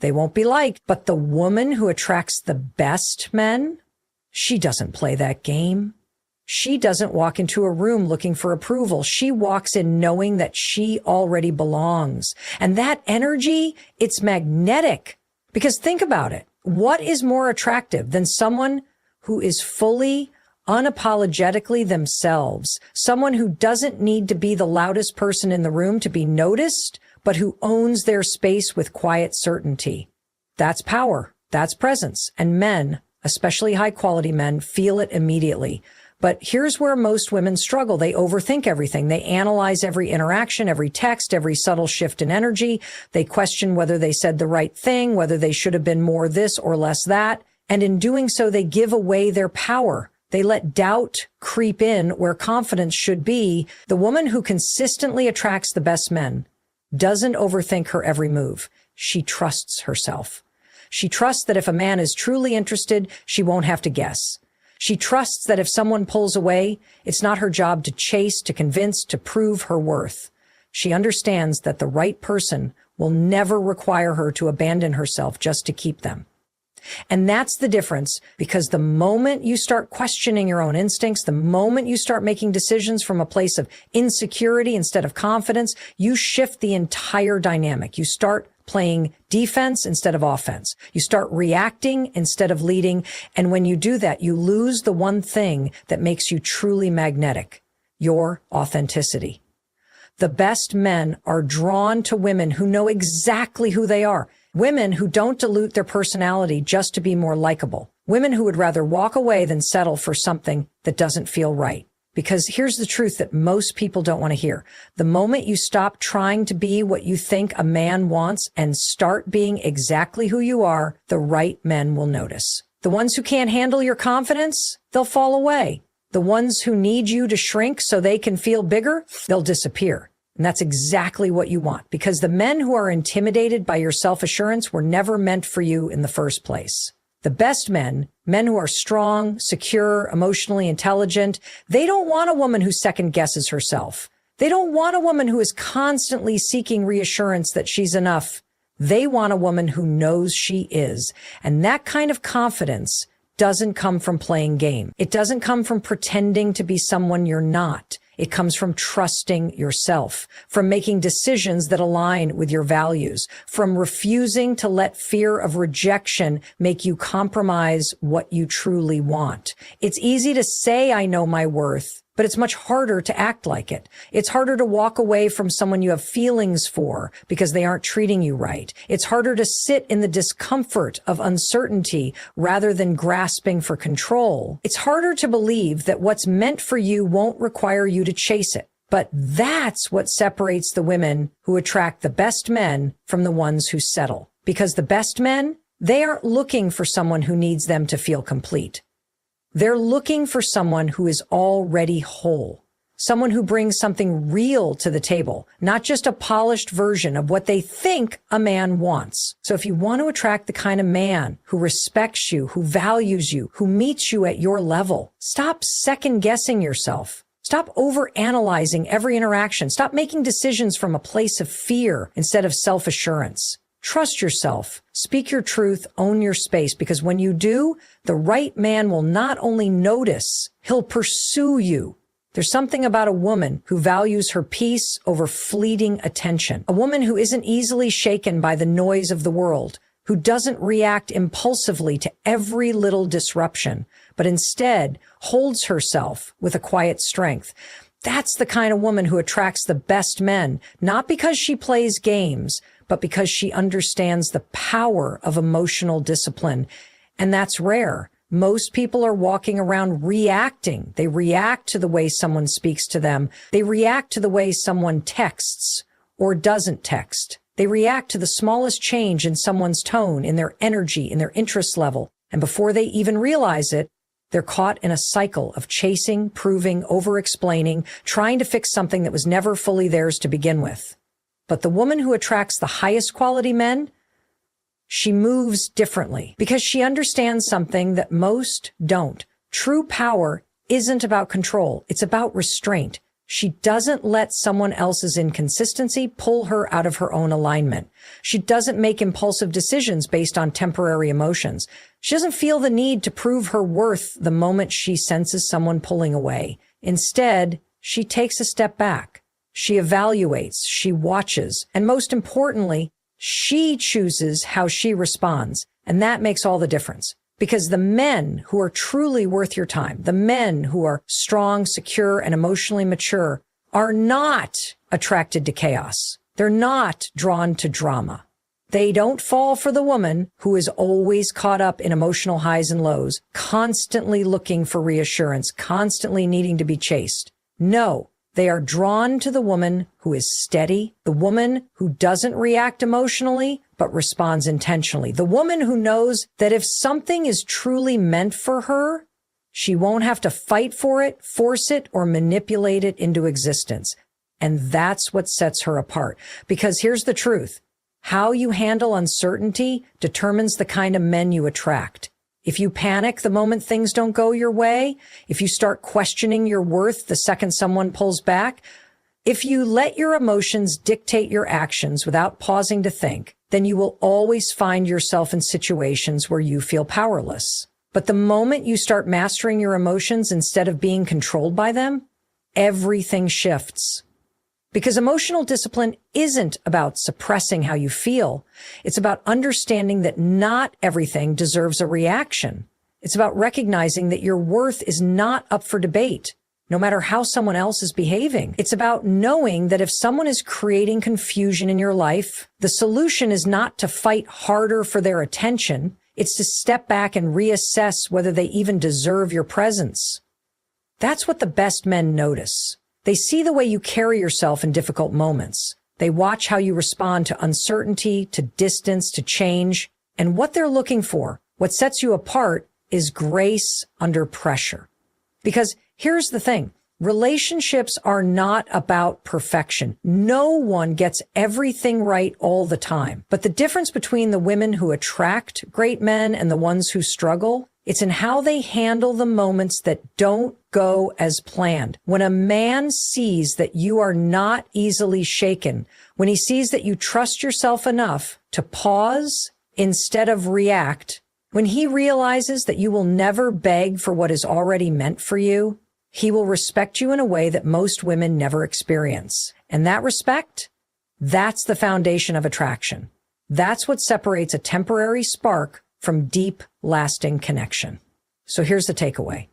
they won't be liked. But the woman who attracts the best men, she doesn't play that game. She doesn't walk into a room looking for approval. She walks in knowing that she already belongs. And that energy, it's magnetic. Because think about it. What is more attractive than someone who is fully, unapologetically themselves? Someone who doesn't need to be the loudest person in the room to be noticed, but who owns their space with quiet certainty. That's power. That's presence. And men, especially high-quality men, feel it immediately. But here's where most women struggle. They overthink everything. They analyze every interaction, every text, every subtle shift in energy. They question whether they said the right thing, whether they should have been more this or less that. And in doing so, they give away their power. They let doubt creep in where confidence should be. The woman who consistently attracts the best men doesn't overthink her every move. She trusts herself. She trusts that if a man is truly interested, she won't have to guess. She trusts that if someone pulls away, it's not her job to chase, to convince, to prove her worth. She understands that the right person will never require her to abandon herself just to keep them. And that's the difference, because the moment you start questioning your own instincts, the moment you start making decisions from a place of insecurity instead of confidence, you shift the entire dynamic. You start playing defense instead of offense. You start reacting instead of leading. And when you do that, you lose the one thing that makes you truly magnetic, your authenticity. The best men are drawn to women who know exactly who they are. Women who don't dilute their personality just to be more likable. Women who would rather walk away than settle for something that doesn't feel right. Because here's the truth that most people don't want to hear. The moment you stop trying to be what you think a man wants and start being exactly who you are, the right men will notice. The ones who can't handle your confidence, they'll fall away. The ones who need you to shrink so they can feel bigger, they'll disappear. And that's exactly what you want, because the men who are intimidated by your self-assurance were never meant for you in the first place. The best men who are strong, secure, emotionally intelligent, they don't want a woman who second guesses herself. They don't want a woman who is constantly seeking reassurance that she's enough. They want a woman who knows she is. And that kind of confidence doesn't come from playing game. It doesn't come from pretending to be someone you're not. It comes from trusting yourself, from making decisions that align with your values, from refusing to let fear of rejection make you compromise what you truly want. It's easy to say, I know my worth, but it's much harder to act like it. It's harder to walk away from someone you have feelings for because they aren't treating you right. It's harder to sit in the discomfort of uncertainty rather than grasping for control. It's harder to believe that what's meant for you won't require you to chase it. But that's what separates the women who attract the best men from the ones who settle. Because the best men, they aren't looking for someone who needs them to feel complete. They're looking for someone who is already whole, someone who brings something real to the table, not just a polished version of what they think a man wants. So if you want to attract the kind of man who respects you, who values you, who meets you at your level, stop second-guessing yourself. Stop overanalyzing every interaction. Stop making decisions from a place of fear instead of self-assurance. Trust yourself, speak your truth, own your space, because when you do, the right man will not only notice, he'll pursue you. There's something about a woman who values her peace over fleeting attention, a woman who isn't easily shaken by the noise of the world, who doesn't react impulsively to every little disruption, but instead holds herself with a quiet strength. That's the kind of woman who attracts the best men, not because she plays games, but because she understands the power of emotional discipline. And that's rare. Most people are walking around reacting. They react to the way someone speaks to them. They react to the way someone texts or doesn't text. They react to the smallest change in someone's tone, in their energy, in their interest level. And before they even realize it, they're caught in a cycle of chasing, proving, over-explaining, trying to fix something that was never fully theirs to begin with. But the woman who attracts the highest quality men, she moves differently because she understands something that most don't. True power isn't about control. It's about restraint. She doesn't let someone else's inconsistency pull her out of her own alignment. She doesn't make impulsive decisions based on temporary emotions. She doesn't feel the need to prove her worth the moment she senses someone pulling away. Instead, she takes a step back. She evaluates, she watches, and most importantly, she chooses how she responds. And that makes all the difference. Because the men who are truly worth your time, the men who are strong, secure, and emotionally mature are not attracted to chaos. They're not drawn to drama. They don't fall for the woman who is always caught up in emotional highs and lows, constantly looking for reassurance, constantly needing to be chased. No, they are drawn to the woman who is steady, the woman who doesn't react emotionally, but responds intentionally. The woman who knows that if something is truly meant for her, she won't have to fight for it, force it, or manipulate it into existence. And that's what sets her apart. Because here's the truth. How you handle uncertainty determines the kind of men you attract. If you panic the moment things don't go your way, if you start questioning your worth the second someone pulls back, if you let your emotions dictate your actions without pausing to think, then you will always find yourself in situations where you feel powerless. But the moment you start mastering your emotions instead of being controlled by them, everything shifts. Because emotional discipline isn't about suppressing how you feel. It's about understanding that not everything deserves a reaction. It's about recognizing that your worth is not up for debate, no matter how someone else is behaving. It's about knowing that if someone is creating confusion in your life, the solution is not to fight harder for their attention. It's to step back and reassess whether they even deserve your presence. That's what the best men notice. They see the way you carry yourself in difficult moments. They watch how you respond to uncertainty, to distance, to change. And what they're looking for, what sets you apart, is grace under pressure. Because here's the thing. Relationships are not about perfection. No one gets everything right all the time. But the difference between the women who attract great men and the ones who struggle, it's in how they handle the moments that don't go as planned. When a man sees that you are not easily shaken, when he sees that you trust yourself enough to pause instead of react, when he realizes that you will never beg for what is already meant for you, he will respect you in a way that most women never experience. And that respect, that's the foundation of attraction. That's what separates a temporary spark from deep, lasting connection. So here's the takeaway.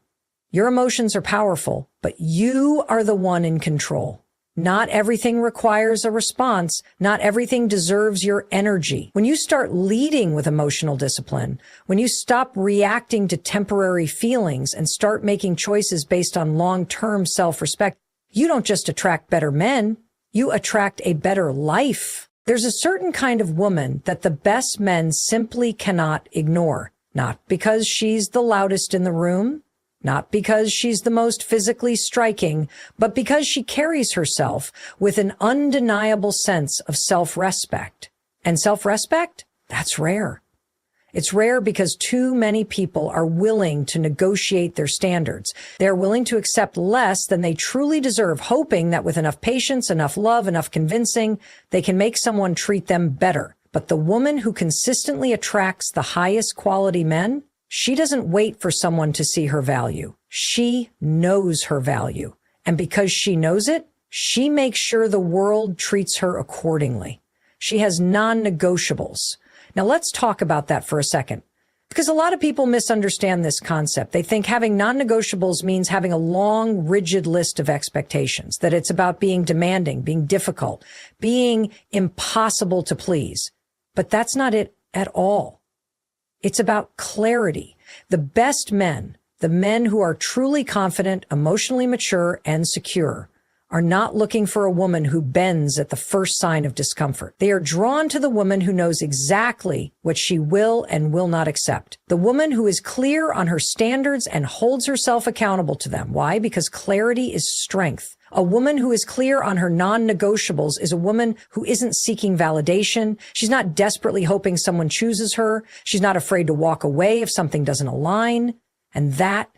Your emotions are powerful, but you are the one in control. Not everything requires a response. Not everything deserves your energy. When you start leading with emotional discipline, when you stop reacting to temporary feelings and start making choices based on long-term self-respect, you don't just attract better men, you attract a better life. There's a certain kind of woman that the best men simply cannot ignore, not because she's the loudest in the room, not because she's the most physically striking, but because she carries herself with an undeniable sense of self-respect. And self-respect? That's rare. It's rare because too many people are willing to negotiate their standards. They're willing to accept less than they truly deserve, hoping that with enough patience, enough love, enough convincing, they can make someone treat them better. But the woman who consistently attracts the highest quality men, she doesn't wait for someone to see her value. She knows her value. And because she knows it, she makes sure the world treats her accordingly. She has non-negotiables. Now let's talk about that for a second. Because a lot of people misunderstand this concept. They think having non-negotiables means having a long, rigid list of expectations, that it's about being demanding, being difficult, being impossible to please. But that's not it at all. It's about clarity. The best men, the men who are truly confident, emotionally mature, and secure, are not looking for a woman who bends at the first sign of discomfort. They are drawn to the woman who knows exactly what she will and will not accept. The woman who is clear on her standards and holds herself accountable to them. Why? Because clarity is strength. A woman who is clear on her non-negotiables is a woman who isn't seeking validation. She's not desperately hoping someone chooses her. She's not afraid to walk away if something doesn't align. And that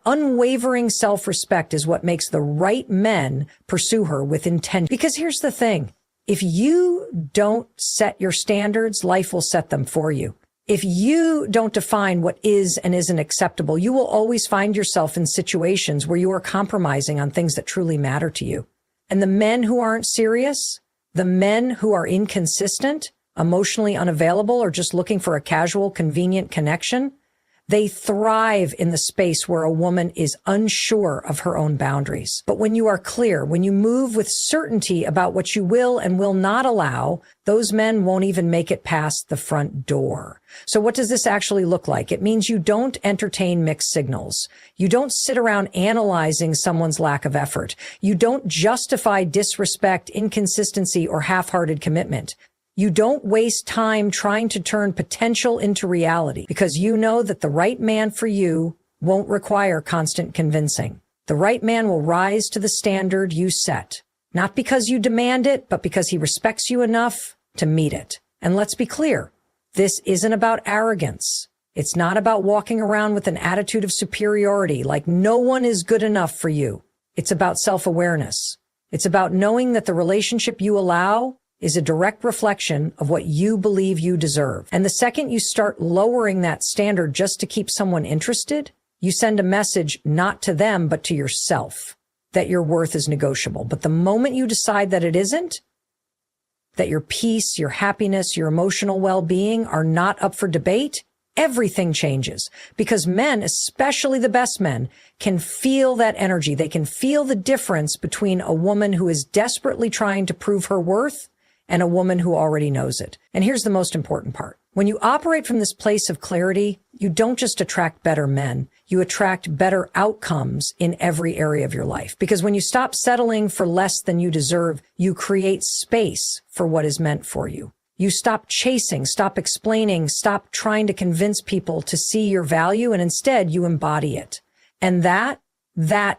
unwavering self-respect is what makes the right men pursue her with intent. Because here's the thing. If you don't set your standards, life will set them for you. If you don't define what is and isn't acceptable, you will always find yourself in situations where you are compromising on things that truly matter to you. And the men who aren't serious, the men who are inconsistent, emotionally unavailable, or just looking for a casual, convenient connection, they thrive in the space where a woman is unsure of her own boundaries. But when you are clear, when you move with certainty about what you will and will not allow, those men won't even make it past the front door. So what does this actually look like? It means you don't entertain mixed signals. You don't sit around analyzing someone's lack of effort. You don't justify disrespect, inconsistency, or half-hearted commitment. You don't waste time trying to turn potential into reality, because you know that the right man for you won't require constant convincing. The right man will rise to the standard you set, not because you demand it, but because he respects you enough to meet it. And let's be clear, this isn't about arrogance. It's not about walking around with an attitude of superiority, like no one is good enough for you. It's about self-awareness. It's about knowing that the relationship you allow is a direct reflection of what you believe you deserve. And the second you start lowering that standard just to keep someone interested, you send a message not to them, but to yourself, that your worth is negotiable. But the moment you decide that it isn't, that your peace, your happiness, your emotional well-being are not up for debate, everything changes. Because men, especially the best men, can feel that energy. They can feel the difference between a woman who is desperately trying to prove her worth and a woman who already knows it. And here's the most important part. When you operate from this place of clarity, you don't just attract better men, you attract better outcomes in every area of your life. Because when you stop settling for less than you deserve, you create space for what is meant for you. You stop chasing, stop explaining, stop trying to convince people to see your value, and instead you embody it. And that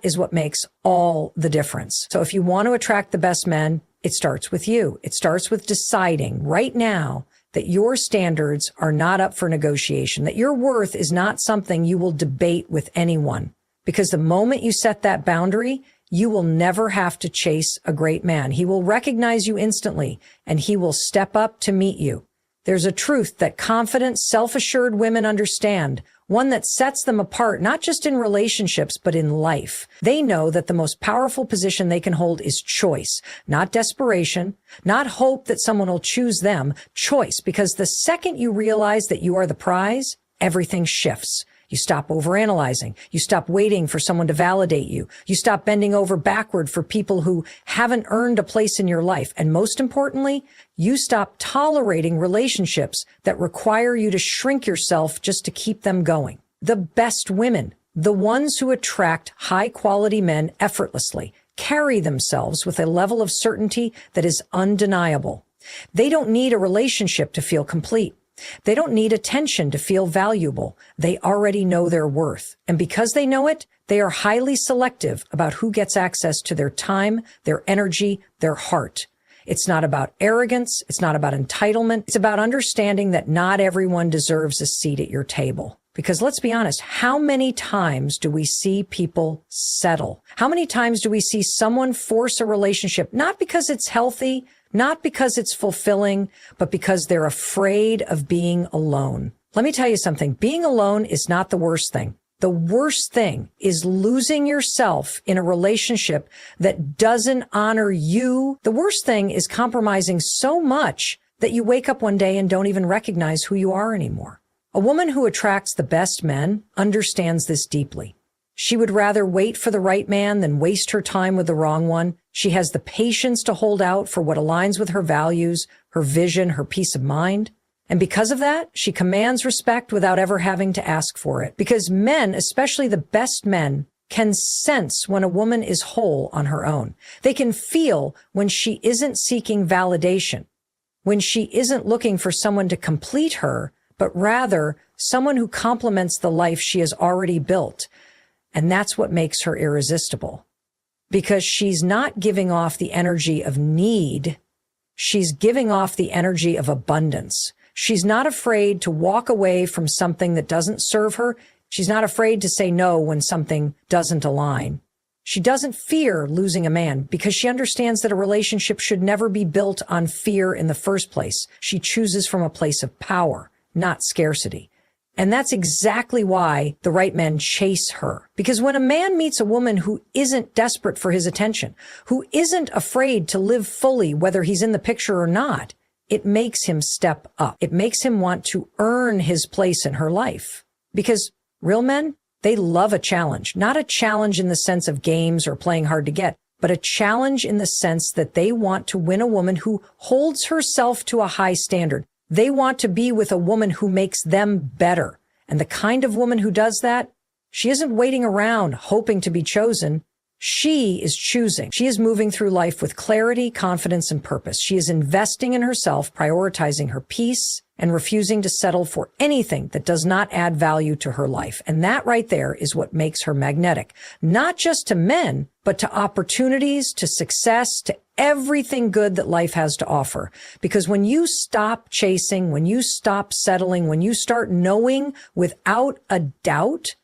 is what makes all the difference. So if you want to attract the best men, it starts with you. It starts with deciding right now that your standards are not up for negotiation, that your worth is not something you will debate with anyone. Because the moment you set that boundary, you will never have to chase a great man. He will recognize you instantly, and he will step up to meet you. There's a truth that confident, self-assured women understand, one that sets them apart, not just in relationships, but in life. They know that the most powerful position they can hold is choice, not desperation, not hope that someone will choose them, choice. Because the second you realize that you are the prize, everything shifts. You stop overanalyzing. You stop waiting for someone to validate you. You stop bending over backward for people who haven't earned a place in your life. And most importantly, you stop tolerating relationships that require you to shrink yourself just to keep them going. The best women, the ones who attract high-quality men effortlessly, carry themselves with a level of certainty that is undeniable. They don't need a relationship to feel complete. They don't need attention to feel valuable. They already know their worth. And because they know it, they are highly selective about who gets access to their time, their energy, their heart. It's not about arrogance. It's not about entitlement. It's about understanding that not everyone deserves a seat at your table. Because let's be honest, how many times do we see people settle? How many times do we see someone force a relationship, not because it's healthy, not because it's fulfilling, but because they're afraid of being alone? Let me tell you something. Being alone is not the worst thing. The worst thing is losing yourself in a relationship that doesn't honor you. The worst thing is compromising so much that you wake up one day and don't even recognize who you are anymore. A woman who attracts the best men understands this deeply. She would rather wait for the right man than waste her time with the wrong one. She has the patience to hold out for what aligns with her values, her vision, her peace of mind. And because of that, she commands respect without ever having to ask for it. Because men, especially the best men, can sense when a woman is whole on her own. They can feel when she isn't seeking validation, when she isn't looking for someone to complete her, but rather someone who complements the life she has already built. And that's what makes her irresistible. Because she's not giving off the energy of need. She's giving off the energy of abundance. She's not afraid to walk away from something that doesn't serve her. She's not afraid to say no when something doesn't align. She doesn't fear losing a man because she understands that a relationship should never be built on fear in the first place. She chooses from a place of power, not scarcity. And that's exactly why the right men chase her. Because when a man meets a woman who isn't desperate for his attention, who isn't afraid to live fully whether he's in the picture or not, it makes him step up. It makes him want to earn his place in her life. Because real men, they love a challenge. Not a challenge in the sense of games or playing hard to get, but a challenge in the sense that they want to win a woman who holds herself to a high standard. They want to be with a woman who makes them better. And the kind of woman who does that, she isn't waiting around hoping to be chosen. She is choosing. She is moving through life with clarity, confidence, and purpose. She is investing in herself, prioritizing her peace, and refusing to settle for anything that does not add value to her life. And that right there is what makes her magnetic, not just to men, but to opportunities, to success, to everything good that life has to offer. Because when you stop chasing, when you stop settling, when you start knowing without a doubt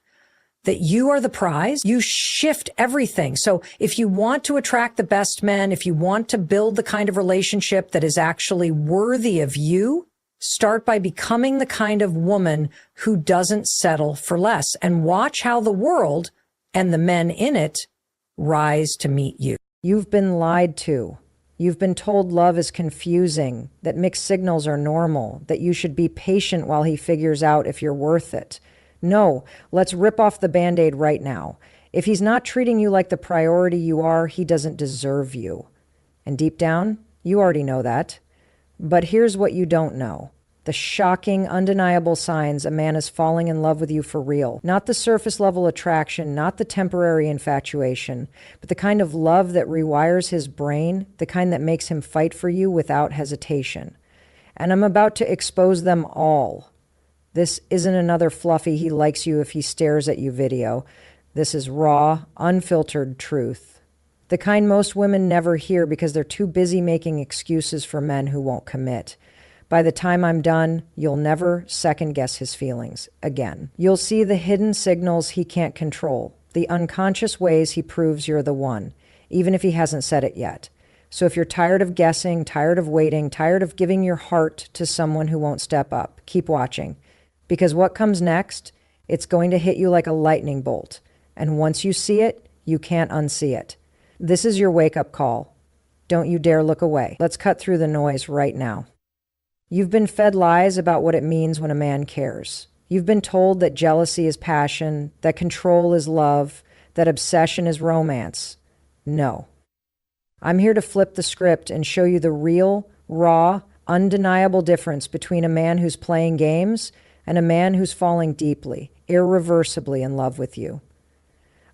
that you are the prize, you shift everything. So if you want to attract the best men, if you want to build the kind of relationship that is actually worthy of you, start by becoming the kind of woman who doesn't settle for less, and watch how the world and the men in it rise to meet you. You've been lied to. You've been told love is confusing, that mixed signals are normal, that you should be patient while he figures out if you're worth it. No, let's rip off the Band-Aid right now. If he's not treating you like the priority you are, he doesn't deserve you. And deep down, you already know that. But here's what you don't know. The shocking, undeniable signs a man is falling in love with you for real. Not the surface level attraction, not the temporary infatuation, but the kind of love that rewires his brain, the kind that makes him fight for you without hesitation. And I'm about to expose them all. This isn't another fluffy he likes you if he stares at you video. This is raw, unfiltered truth. The kind most women never hear because they're too busy making excuses for men who won't commit. By the time I'm done, you'll never second guess his feelings again. You'll see the hidden signals he can't control, the unconscious ways he proves you're the one, even if he hasn't said it yet. So if you're tired of guessing, tired of waiting, tired of giving your heart to someone who won't step up, keep watching. Because what comes next, it's going to hit you like a lightning bolt. And once you see it, you can't unsee it. This is your wake-up call. Don't you dare look away. Let's cut through the noise right now. You've been fed lies about what it means when a man cares. You've been told that jealousy is passion, that control is love, that obsession is romance. No. I'm here to flip the script and show you the real, raw, undeniable difference between a man who's playing games and a man who's falling deeply, irreversibly in love with you.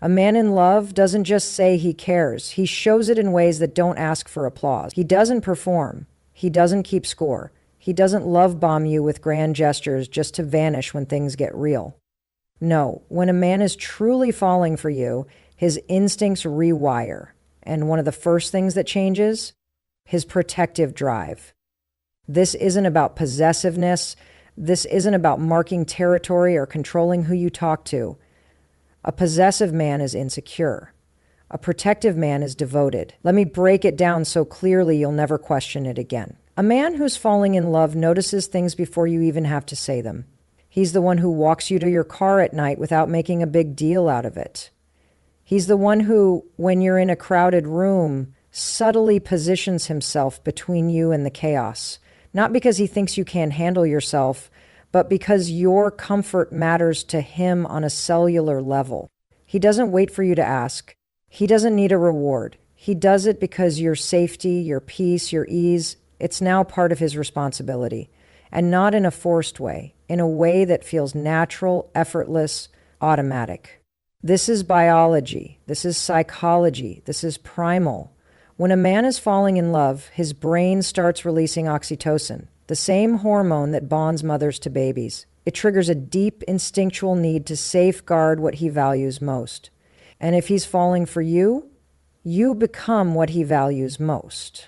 A man in love doesn't just say he cares. He shows it in ways that don't ask for applause. He doesn't perform. He doesn't keep score. He doesn't love bomb you with grand gestures just to vanish when things get real. No, when a man is truly falling for you, his instincts rewire. And one of the first things that changes, his protective drive. This isn't about possessiveness. This isn't about marking territory or controlling who you talk to. A possessive man is insecure. A protective man is devoted. Let me break it down so clearly you'll never question it again. A man who's falling in love notices things before you even have to say them. He's the one who walks you to your car at night without making a big deal out of it. He's the one who, when you're in a crowded room, subtly positions himself between you and the chaos. Not because he thinks you can't handle yourself, but because your comfort matters to him on a cellular level. He doesn't wait for you to ask. He doesn't need a reward. He does it because your safety, your peace, your ease, it's now part of his responsibility. And not in a forced way, in a way that feels natural, effortless, automatic. This is biology. This is psychology. This is primal. When a man is falling in love, his brain starts releasing oxytocin, the same hormone that bonds mothers to babies. It triggers a deep instinctual need to safeguard what he values most. And if he's falling for you, you become what he values most.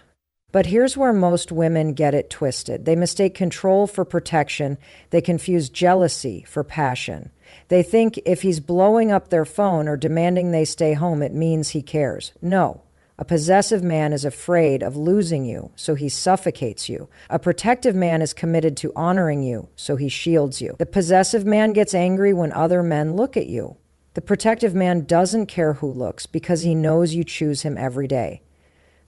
But here's where most women get it twisted. They mistake control for protection. They confuse jealousy for passion. They think if he's blowing up their phone or demanding they stay home, it means he cares. No. A possessive man is afraid of losing you, so he suffocates you. A protective man is committed to honoring you, so he shields you. The possessive man gets angry when other men look at you. The protective man doesn't care who looks because he knows you choose him every day.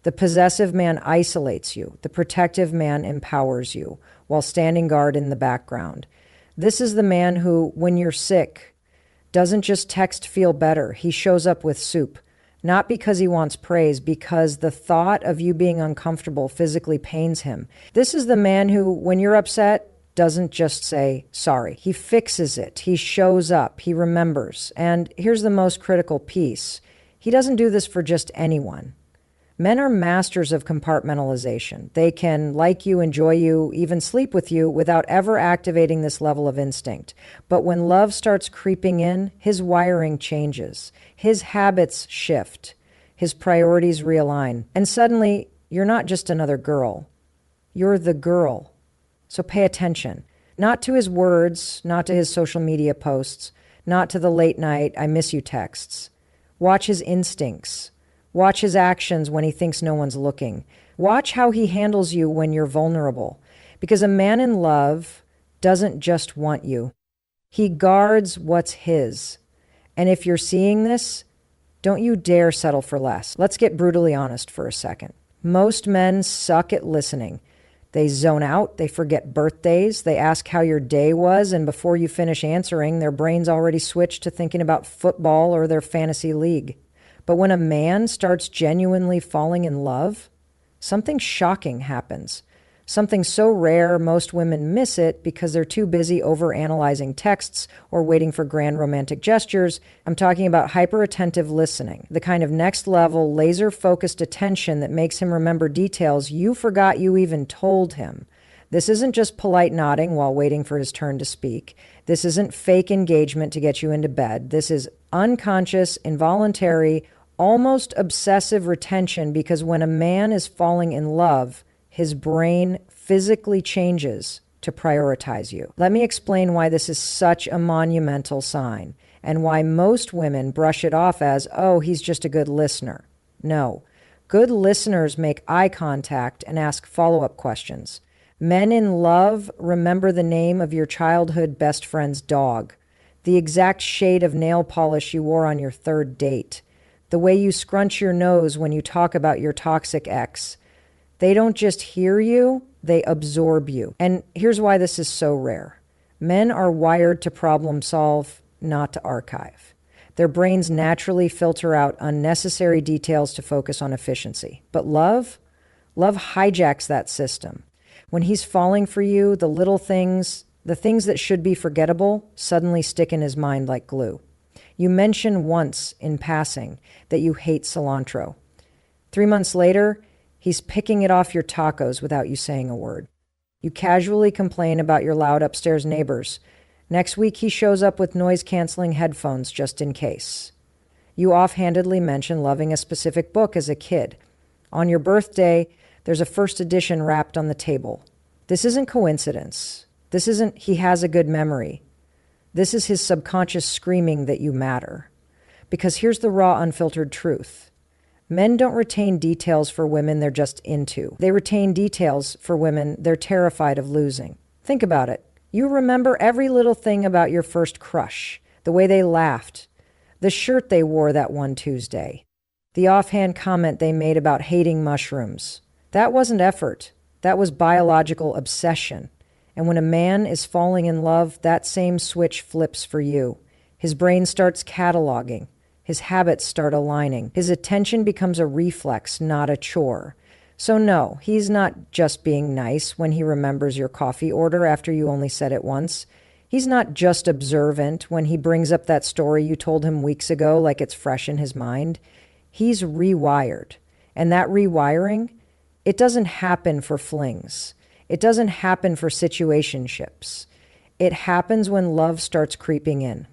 The possessive man isolates you. The protective man empowers you while standing guard in the background. This is the man who, when you're sick, doesn't just text feel better. He shows up with soup. Not because he wants praise, because the thought of you being uncomfortable physically pains him. This is the man who, when you're upset, doesn't just say sorry. He fixes it. He shows up. He remembers. And here's the most critical piece. He doesn't do this for just anyone. Men are masters of compartmentalization. They can like you, enjoy you, even sleep with you without ever activating this level of instinct. But when love starts creeping in, his wiring changes. His habits shift. His priorities realign. And suddenly, you're not just another girl. You're the girl. So pay attention. Not to his words, not to his social media posts, not to the late night, I miss you texts. Watch his instincts. Watch his actions when he thinks no one's looking. Watch how he handles you when you're vulnerable. Because a man in love doesn't just want you. He guards what's his. And if you're seeing this, don't you dare settle for less. Let's get brutally honest for a second. Most men suck at listening. They zone out, they forget birthdays, they ask how your day was, and before you finish answering, their brain's already switched to thinking about football or their fantasy league. But when a man starts genuinely falling in love, something shocking happens. Something so rare most women miss it because they're too busy overanalyzing texts or waiting for grand romantic gestures. I'm talking about hyper-attentive listening, the kind of next-level, laser-focused attention that makes him remember details you forgot you even told him. This isn't just polite nodding while waiting for his turn to speak. This isn't fake engagement to get you into bed. This is unconscious, involuntary, almost obsessive retention, because when a man is falling in love, his brain physically changes to prioritize you. Let me explain why this is such a monumental sign and why most women brush it off as, oh, he's just a good listener. No. Good listeners make eye contact and ask follow-up questions. Men in love remember the name of your childhood best friend's dog, the exact shade of nail polish you wore on your third date, the way you scrunch your nose when you talk about your toxic ex. They don't just hear you, they absorb you. And here's why this is so rare. Men are wired to problem solve, not to archive. Their brains naturally filter out unnecessary details to focus on efficiency. But love hijacks that system. When he's falling for you, the little things, the things that should be forgettable, suddenly stick in his mind like glue. You mention once in passing that you hate cilantro. 3 months later, he's picking it off your tacos without you saying a word. You casually complain about your loud upstairs neighbors. Next week, he shows up with noise-canceling headphones just in case. You offhandedly mention loving a specific book as a kid. On your birthday, there's a first edition wrapped on the table. This isn't coincidence. This isn't he has a good memory. This is his subconscious screaming that you matter. Because here's the raw, unfiltered truth. Men don't retain details for women they're just into. They retain details for women they're terrified of losing. Think about it. You remember every little thing about your first crush, the way they laughed, the shirt they wore that one Tuesday, the offhand comment they made about hating mushrooms. That wasn't effort. That was biological obsession. And when a man is falling in love, that same switch flips for you. His brain starts cataloging. His habits start aligning. His attention becomes a reflex, not a chore. So no, he's not just being nice when he remembers your coffee order after you only said it once. He's not just observant when he brings up that story you told him weeks ago like it's fresh in his mind. He's rewired. And that rewiring, it doesn't happen for flings. It doesn't happen for situationships. It happens when love starts creeping in,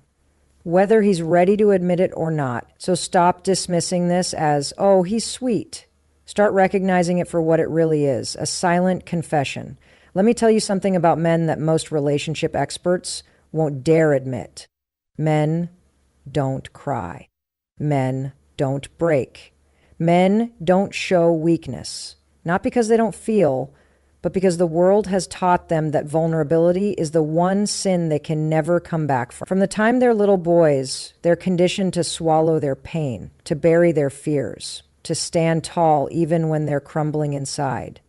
whether he's ready to admit it or not. So stop dismissing this as, oh, he's sweet. Start recognizing it for what it really is, a silent confession. Let me tell you something about men that most relationship experts won't dare admit. Men don't cry. Men don't break. Men don't show weakness. Not because they don't feel, but because the world has taught them that vulnerability is the one sin they can never come back from. From the time they're little boys, they're conditioned to swallow their pain, to bury their fears, to stand tall even when they're crumbling inside.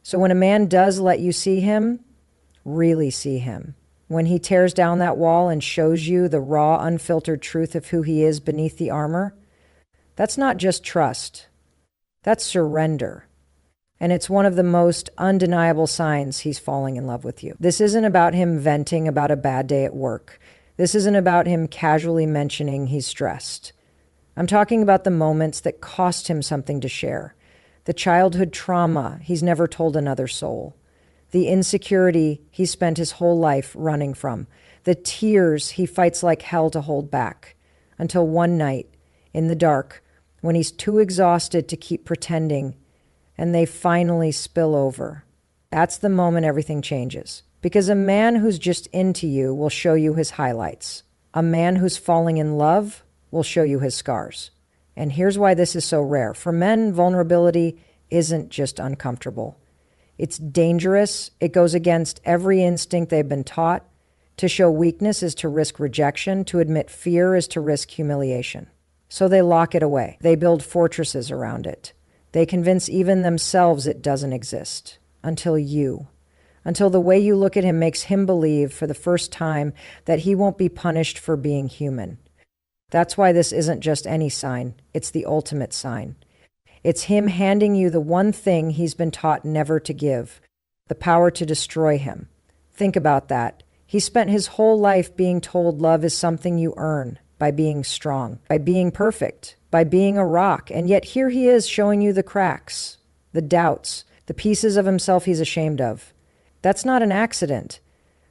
So when a man does let you see him, really see him, when he tears down that wall and shows you the raw, unfiltered truth of who he is beneath the armor, that's not just trust. That's surrender. And it's one of the most undeniable signs he's falling in love with you. This isn't about him venting about a bad day at work. This isn't about him casually mentioning he's stressed. I'm talking about the moments that cost him something to share. The childhood trauma he's never told another soul. The insecurity he spent his whole life running from. The tears he fights like hell to hold back. Until one night, in the dark, when he's too exhausted to keep pretending, and they finally spill over. That's the moment everything changes. Because a man who's just into you will show you his highlights. A man who's falling in love will show you his scars. And here's why this is so rare. For men, vulnerability isn't just uncomfortable. It's dangerous. It goes against every instinct they've been taught. To show weakness is to risk rejection. To admit fear is to risk humiliation. So they lock it away. They build fortresses around it. They convince even themselves it doesn't exist. Until the way you look at him makes him believe for the first time that he won't be punished for being human. That's why this isn't just any sign. It's the ultimate sign. It's him handing you the one thing he's been taught never to give, the power to destroy him. Think about that. He spent his whole life being told love is something you earn by being strong, by being perfect, by being a rock. And yet here he is showing you the cracks, the doubts, the pieces of himself he's ashamed of. That's not an accident.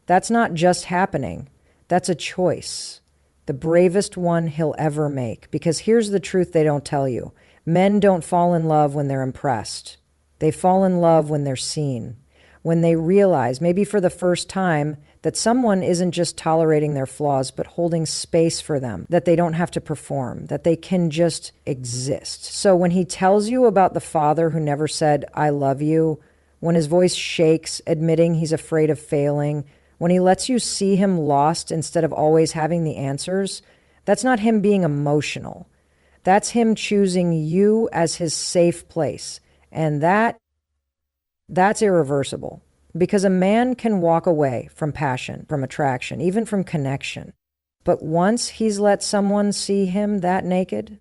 That's not just happening. That's a choice. The bravest one he'll ever make. Because here's the truth they don't tell you. Men don't fall in love when they're impressed. They fall in love when they're seen. When they realize, maybe for the first time, that someone isn't just tolerating their flaws, but holding space for them, that they don't have to perform, that they can just exist. So when he tells you about the father who never said, I love you, when his voice shakes, admitting he's afraid of failing, when he lets you see him lost instead of always having the answers, that's not him being emotional. That's him choosing you as his safe place. And that's irreversible. Because a man can walk away from passion, from attraction, even from connection. But once he's let someone see him that naked,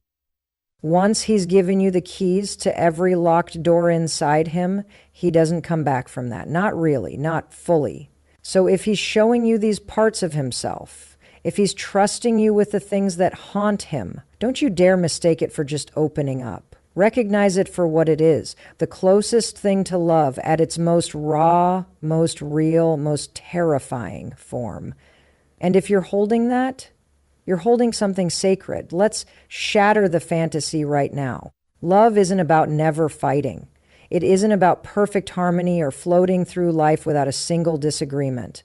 once he's given you the keys to every locked door inside him, he doesn't come back from that. Not really, not fully. So if he's showing you these parts of himself, if he's trusting you with the things that haunt him, don't you dare mistake it for just opening up. Recognize it for what it is, the closest thing to love at its most raw, most real, most terrifying form. And if you're holding that, you're holding something sacred. Let's shatter the fantasy right now. Love isn't about never fighting. It isn't about perfect harmony or floating through life without a single disagreement.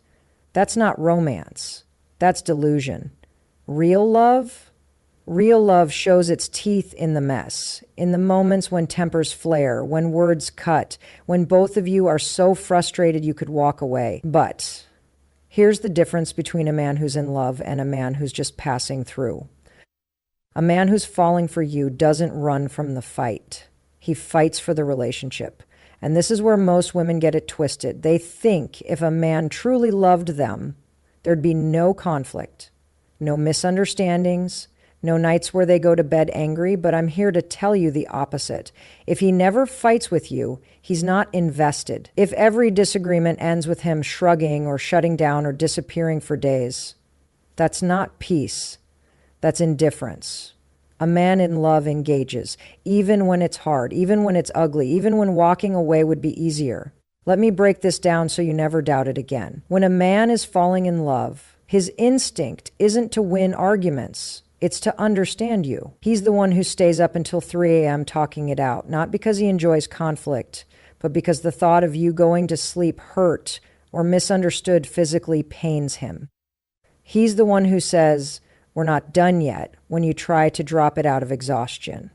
That's not romance. That's delusion. Real love shows its teeth in the mess, in the moments when tempers flare, when words cut, when both of you are so frustrated you could walk away. But here's the difference between a man who's in love and a man who's just passing through. A man who's falling for you doesn't run from the fight. He fights for the relationship. And this is where most women get it twisted. They think if a man truly loved them, there'd be no conflict, no misunderstandings, no nights where they go to bed angry. But I'm here to tell you the opposite. If he never fights with you, he's not invested. If every disagreement ends with him shrugging or shutting down or disappearing for days, that's not peace. That's indifference. A man in love engages, even when it's hard, even when it's ugly, even when walking away would be easier. Let me break this down so you never doubt it again. When a man is falling in love, his instinct isn't to win arguments. It's to understand you. He's the one who stays up until 3 a.m. talking it out, not because he enjoys conflict, but because the thought of you going to sleep hurt or misunderstood physically pains him. He's the one who says, "We're not done yet," when you try to drop it out of exhaustion.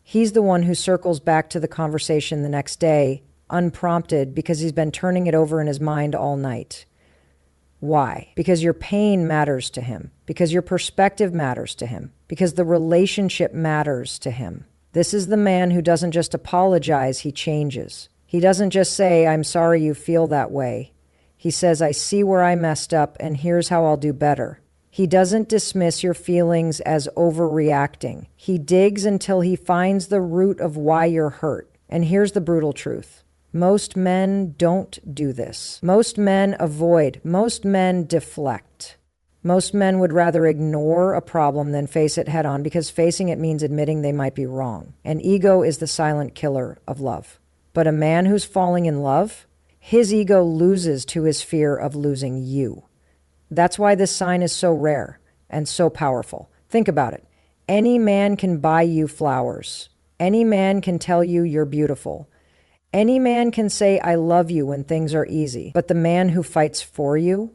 He's the one who circles back to the conversation the next day, unprompted, because he's been turning it over in his mind all night. Why? Because your pain matters to him, because your perspective matters to him, because the relationship matters to him. This is the man who doesn't just apologize, he changes. He doesn't just say, "I'm sorry you feel that way." He says, "I see where I messed up, and here's how I'll do better." He doesn't dismiss your feelings as overreacting. He digs until he finds the root of why you're hurt. And here's the brutal truth. Most men don't do this. Most men avoid. Most men deflect. Most men would rather ignore a problem than face it head on, because facing it means admitting they might be wrong. And ego is the silent killer of love. But a man who's falling in love, his ego loses to his fear of losing you. That's why this sign is so rare and so powerful. Think about it. Any man can buy you flowers. Any man can tell you you're beautiful. Any man can say, "I love you," when things are easy. But the man who fights for you,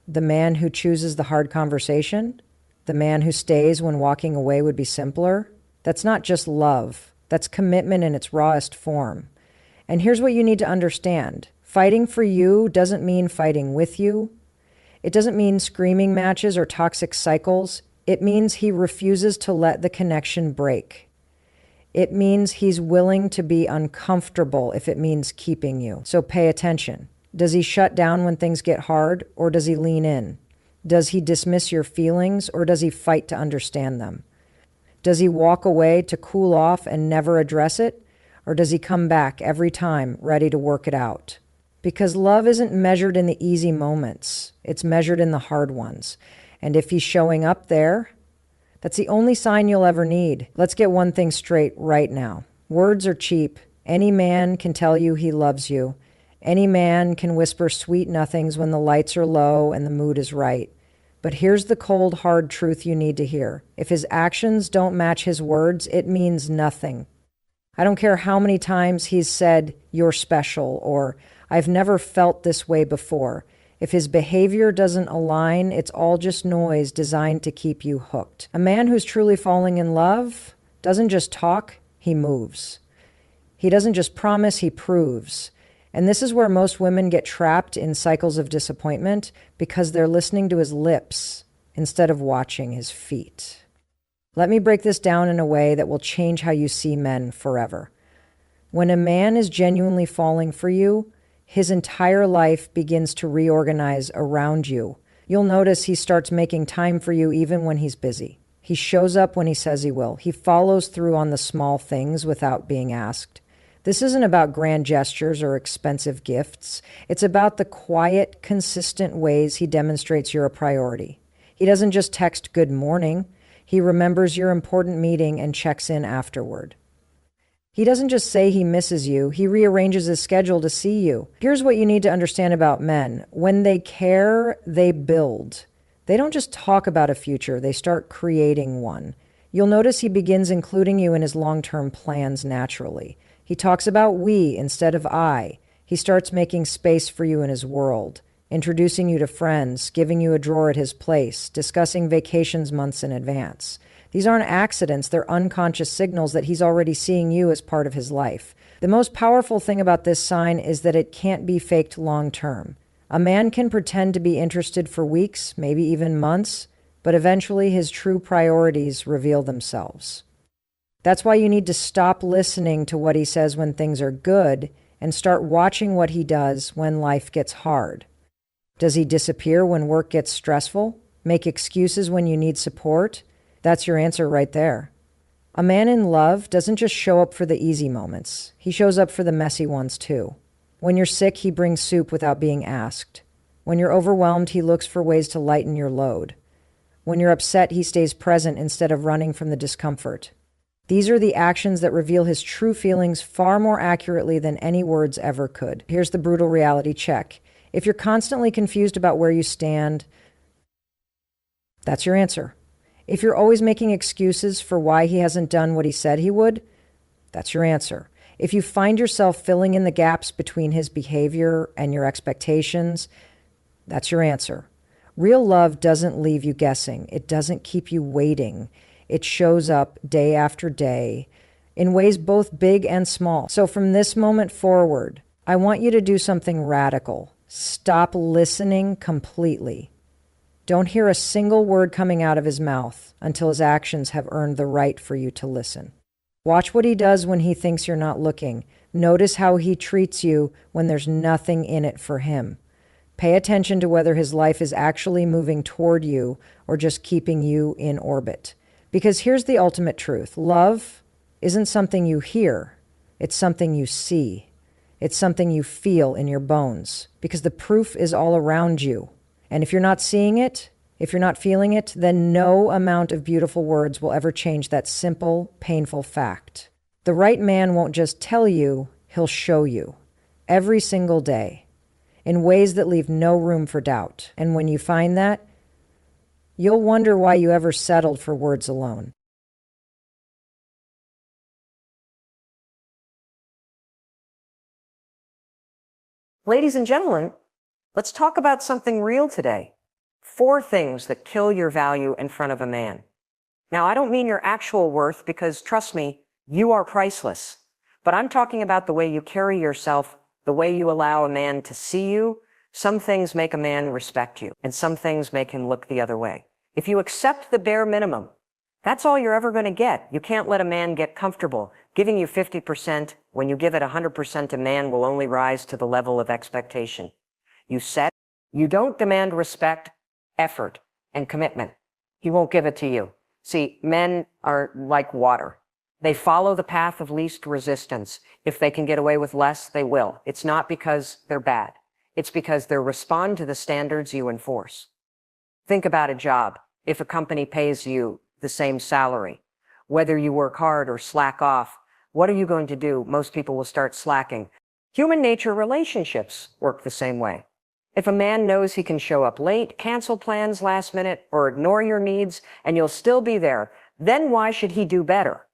the man who chooses the hard conversation, the man who stays when walking away would be simpler, that's not just love. That's commitment in its rawest form. And here's what you need to understand. Fighting for you doesn't mean fighting with you. It doesn't mean screaming matches or toxic cycles. It means he refuses to let the connection break. It means he's willing to be uncomfortable if it means keeping you. So pay attention. Does he shut down when things get hard, or does he lean in? Does he dismiss your feelings, or does he fight to understand them? Does he walk away to cool off and never address it, or does he come back every time ready to work it out? Because love isn't measured in the easy moments. It's measured in the hard ones. And if he's showing up there, that's the only sign you'll ever need. Let's get one thing straight right now. Words are cheap. Any man can tell you he loves you. Any man can whisper sweet nothings when the lights are low and the mood is right. But here's the cold, hard truth you need to hear. If his actions don't match his words, it means nothing. I don't care how many times he's said, "You're special," or "I've never felt this way before." If his behavior doesn't align, it's all just noise designed to keep you hooked. A man who's truly falling in love doesn't just talk, he moves. He doesn't just promise, he proves. And this is where most women get trapped in cycles of disappointment, because they're listening to his lips instead of watching his feet. Let me break this down in a way that will change how you see men forever. When a man is genuinely falling for you, his entire life begins to reorganize around you. You'll notice he starts making time for you even when he's busy. He shows up when he says he will. He follows through on the small things without being asked. This isn't about grand gestures or expensive gifts. It's about the quiet, consistent ways he demonstrates you're a priority. He doesn't just text "good morning." He remembers your important meeting and checks in afterward. He doesn't just say he misses you, he rearranges his schedule to see you. Here's what you need to understand about men. When they care, they build. They don't just talk about a future, they start creating one. You'll notice he begins including you in his long-term plans naturally. He talks about we instead of I. He starts making space for you in his world, introducing you to friends, giving you a drawer at his place, discussing vacations months in advance. These aren't accidents, they're unconscious signals that he's already seeing you as part of his life. The most powerful thing about this sign is that it can't be faked long term. A man can pretend to be interested for weeks, maybe even months, but eventually his true priorities reveal themselves. That's why you need to stop listening to what he says when things are good and start watching what he does when life gets hard. Does he disappear when work gets stressful? Make excuses when you need support? That's your answer right there. A man in love doesn't just show up for the easy moments. He shows up for the messy ones too. When you're sick, he brings soup without being asked. When you're overwhelmed, he looks for ways to lighten your load. When you're upset, he stays present instead of running from the discomfort. These are the actions that reveal his true feelings far more accurately than any words ever could. Here's the brutal reality check. If you're constantly confused about where you stand, that's your answer. If you're always making excuses for why he hasn't done what he said he would, that's your answer. If you find yourself filling in the gaps between his behavior and your expectations, that's your answer. Real love doesn't leave you guessing. It doesn't keep you waiting. It shows up day after day in ways both big and small. So from this moment forward, I want you to do something radical. Stop listening completely. Don't hear a single word coming out of his mouth until his actions have earned the right for you to listen. Watch what he does when he thinks you're not looking. Notice how he treats you when there's nothing in it for him. Pay attention to whether his life is actually moving toward you or just keeping you in orbit. Because here's the ultimate truth. Love isn't something you hear. It's something you see. It's something you feel in your bones. Because the proof is all around you. And if you're not seeing it, if you're not feeling it, then no amount of beautiful words will ever change that simple, painful fact. The right man won't just tell you, he'll show you. Every single day. In ways that leave no room for doubt. And when you find that, you'll wonder why you ever settled for words alone. Ladies and gentlemen, let's talk about something real today. 4 things that kill your value in front of a man. Now, I don't mean your actual worth because, trust me, you are priceless. But I'm talking about the way you carry yourself, the way you allow a man to see you. Some things make a man respect you, and some things make him look the other way. If you accept the bare minimum, that's all you're ever going to get. You can't let a man get comfortable. Giving you 50%, when you give it 100%, a man will only rise to the level of expectation. You don't demand respect, effort, and commitment. He won't give it to you. See, men are like water. They follow the path of least resistance. If they can get away with less, they will. It's not because they're bad. It's because they respond to the standards you enforce. Think about a job. If a company pays you the same salary, whether you work hard or slack off, what are you going to do? Most people will start slacking. Human nature relationships work the same way. If a man knows he can show up late, cancel plans last minute, or ignore your needs, and you'll still be there, then why should he do better?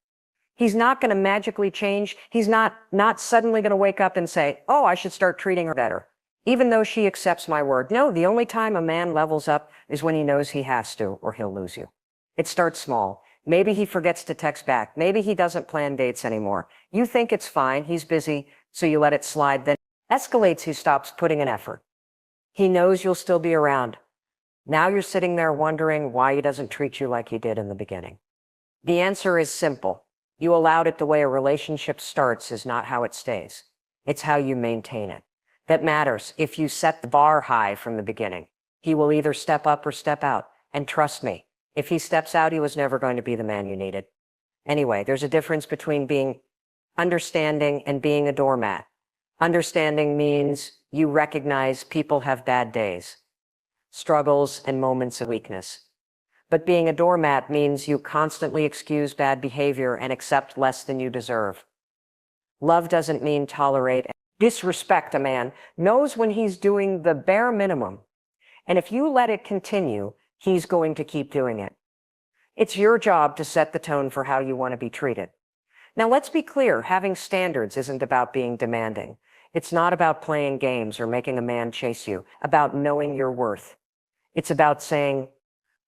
He's not going to magically change. He's not suddenly going to wake up and say, oh, I should start treating her better, even though she accepts my word. No, the only time a man levels up is when he knows he has to, or he'll lose you. It starts small. Maybe he forgets to text back. Maybe he doesn't plan dates anymore. You think it's fine. He's busy, so you let it slide. Then escalates. He stops putting in effort. He knows you'll still be around. Now you're sitting there wondering why he doesn't treat you like he did in the beginning. The answer is simple. You allowed it. The way a relationship starts is not how it stays. It's how you maintain it. That matters. If you set the bar high from the beginning, he will either step up or step out. And trust me, if he steps out, he was never going to be the man you needed. Anyway, there's a difference between being understanding and being a doormat. Understanding means you recognize people have bad days, struggles, and moments of weakness. But being a doormat means you constantly excuse bad behavior and accept less than you deserve. Love doesn't mean tolerate and disrespect. A man knows when he's doing the bare minimum, and if you let it continue, he's going to keep doing it. It's your job to set the tone for how you want to be treated. Now, let's be clear. Having standards isn't about being demanding. It's not about playing games or making a man chase you, about knowing your worth. It's about saying,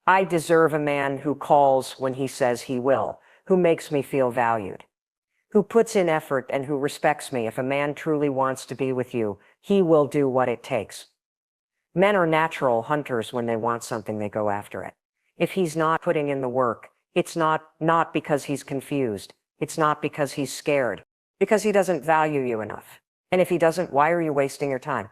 I deserve a man who calls when he says he will, who makes me feel valued, who puts in effort and who respects me. If a man truly wants to be with you, he will do what it takes. Men are natural hunters. When they want something, they go after it. If he's not putting in the work, it's not because he's confused. It's not because he's scared, because he doesn't value you enough. And if he doesn't, why are you wasting your time?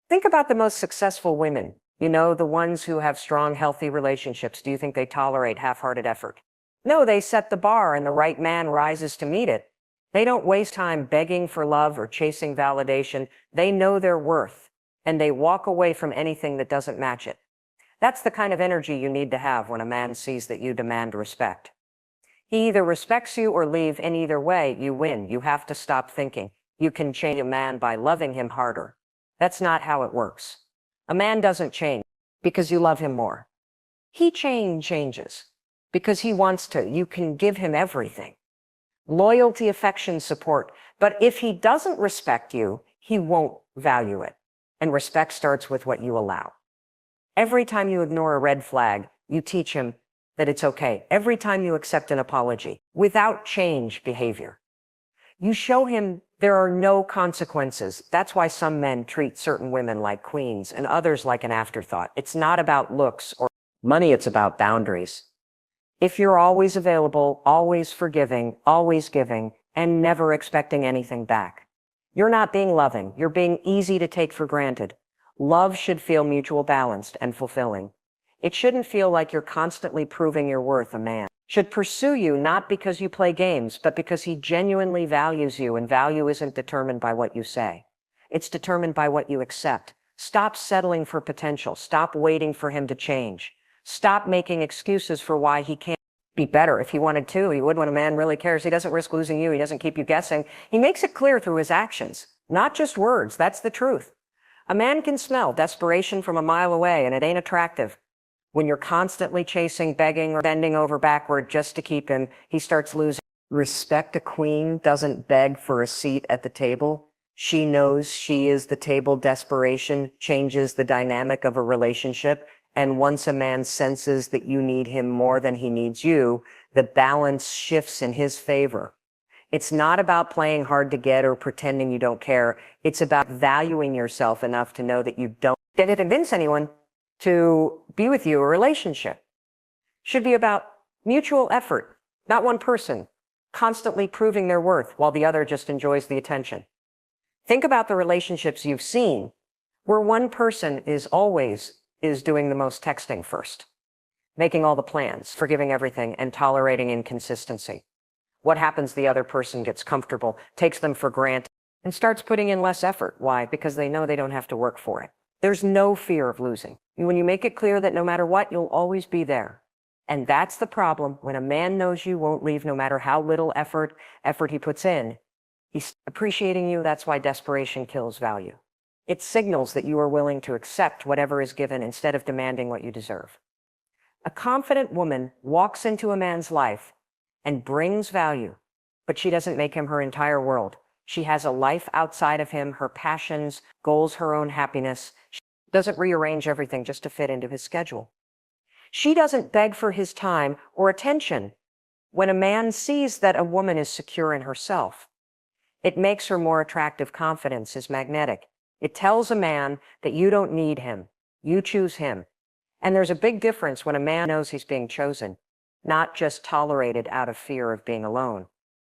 Think about the most successful women. You know, the ones who have strong, healthy relationships. Do you think they tolerate half-hearted effort? No, they set the bar and the right man rises to meet it. They don't waste time begging for love or chasing validation. They know their worth and they walk away from anything that doesn't match it. That's the kind of energy you need to have when a man sees that you demand respect. He either respects you or leave, and either way, you win. You have to stop thinking you can change a man by loving him harder. That's not how it works. A man doesn't change because you love him more. He changes because he wants to. You can give him everything. Loyalty, affection, support. But if he doesn't respect you, he won't value it. And respect starts with what you allow. Every time you ignore a red flag, you teach him that it's okay. Every time you accept an apology without change behavior, you show him there are no consequences. That's why some men treat certain women like queens and others like an afterthought. It's not about looks or money, it's about boundaries. If you're always available, always forgiving, always giving, and never expecting anything back, you're not being loving. You're being easy to take for granted. Love should feel mutual, balanced, and fulfilling. It shouldn't feel like you're constantly proving your worth. A man should pursue you not because you play games, but because he genuinely values you, and value isn't determined by what you say. It's determined by what you accept. Stop settling for potential. Stop waiting for him to change. Stop making excuses for why he can't be better. If he wanted to, he would. When a man really cares, he doesn't risk losing you. He doesn't keep you guessing. He makes it clear through his actions, not just words. That's the truth. A man can smell desperation from a mile away, and it ain't attractive. When you're constantly chasing, begging, or bending over backward just to keep him, he starts losing respect. A queen doesn't beg for a seat at the table. She knows she is the table. Desperation changes the dynamic of a relationship. And once a man senses that you need him more than he needs you, the balance shifts in his favor. It's not about playing hard to get or pretending you don't care. It's about valuing yourself enough to know that you don't get to convince anyone to be with you. A relationship should be about mutual effort, not one person constantly proving their worth while the other just enjoys the attention. Think about the relationships you've seen where one person is doing the most texting first, making all the plans, forgiving everything, and tolerating inconsistency. What happens? The other person gets comfortable, takes them for granted, and starts putting in less effort. Why? Because they know they don't have to work for it. There's no fear of losing. When you make it clear that no matter what, you'll always be there. And that's the problem. When a man knows you won't leave no matter how little effort he puts in, he's appreciating you. That's why desperation kills value. It signals that you are willing to accept whatever is given instead of demanding what you deserve. A confident woman walks into a man's life and brings value, but she doesn't make him her entire world. She has a life outside of him, her passions, goals, her own happiness. She doesn't rearrange everything just to fit into his schedule. She doesn't beg for his time or attention. When a man sees that a woman is secure in herself, it makes her more attractive. Confidence is magnetic. It tells a man that you don't need him. You choose him. And there's a big difference when a man knows he's being chosen, not just tolerated out of fear of being alone.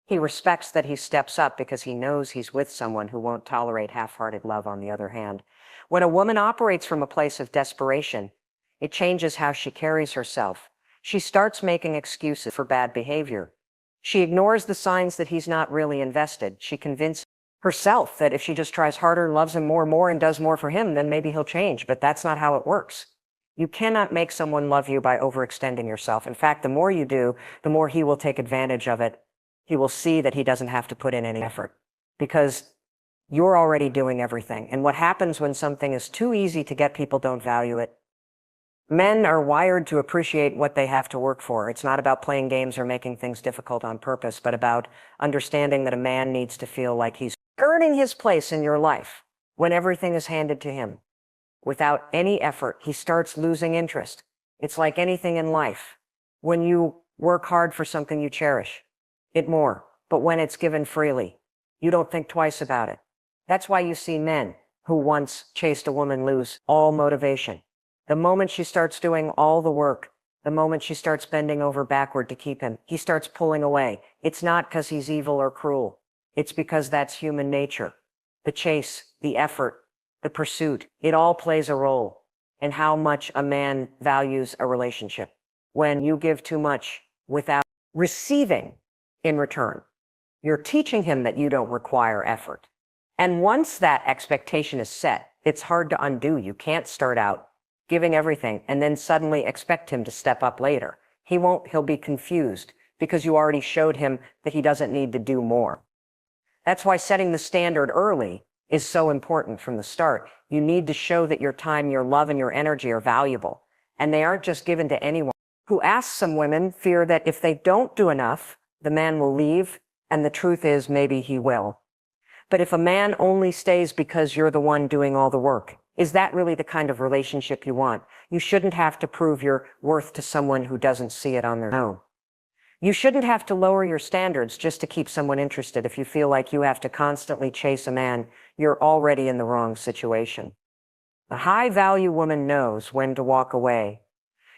He respects that he steps up because he knows he's with someone who won't tolerate half-hearted love. On the other hand, when a woman operates from a place of desperation, it changes how she carries herself. She starts making excuses for bad behavior. She ignores the signs that he's not really invested. She convinces herself that if she just tries harder, loves him more, and does more for him, then maybe he'll change. But that's not how it works. You cannot make someone love you by overextending yourself. In fact, the more you do, the more he will take advantage of it. He will see that he doesn't have to put in any effort because you're already doing everything. And what happens when something is too easy to get, people don't value it. Men are wired to appreciate what they have to work for. It's not about playing games or making things difficult on purpose, but about understanding that a man needs to feel like he's earning his place in your life when everything is handed to him. Without any effort, he starts losing interest. It's like anything in life. When you work hard for something you cherish it more, but when it's given freely, you don't think twice about it. That's why you see men who once chased a woman lose all motivation. The moment she starts doing all the work, the moment she starts bending over backward to keep him, he starts pulling away. It's not because he's evil or cruel. It's because that's human nature. The chase, the effort, the pursuit, it all plays a role in how much a man values a relationship. When you give too much without receiving in return, you're teaching him that you don't require effort. And once that expectation is set, it's hard to undo. You can't start out giving everything and then suddenly expect him to step up later. He won't, he'll be confused because you already showed him that he doesn't need to do more. That's why setting the standard early is so important from the start. You need to show that your time, your love, and your energy are valuable, and they aren't just given to anyone. Who asks some women fear that if they don't do enough, the man will leave, and the truth is maybe he will. But if a man only stays because you're the one doing all the work, is that really the kind of relationship you want? You shouldn't have to prove your worth to someone who doesn't see it on their own. You shouldn't have to lower your standards just to keep someone interested. If you feel like you have to constantly chase a man, you're already in the wrong situation. The high-value woman knows when to walk away.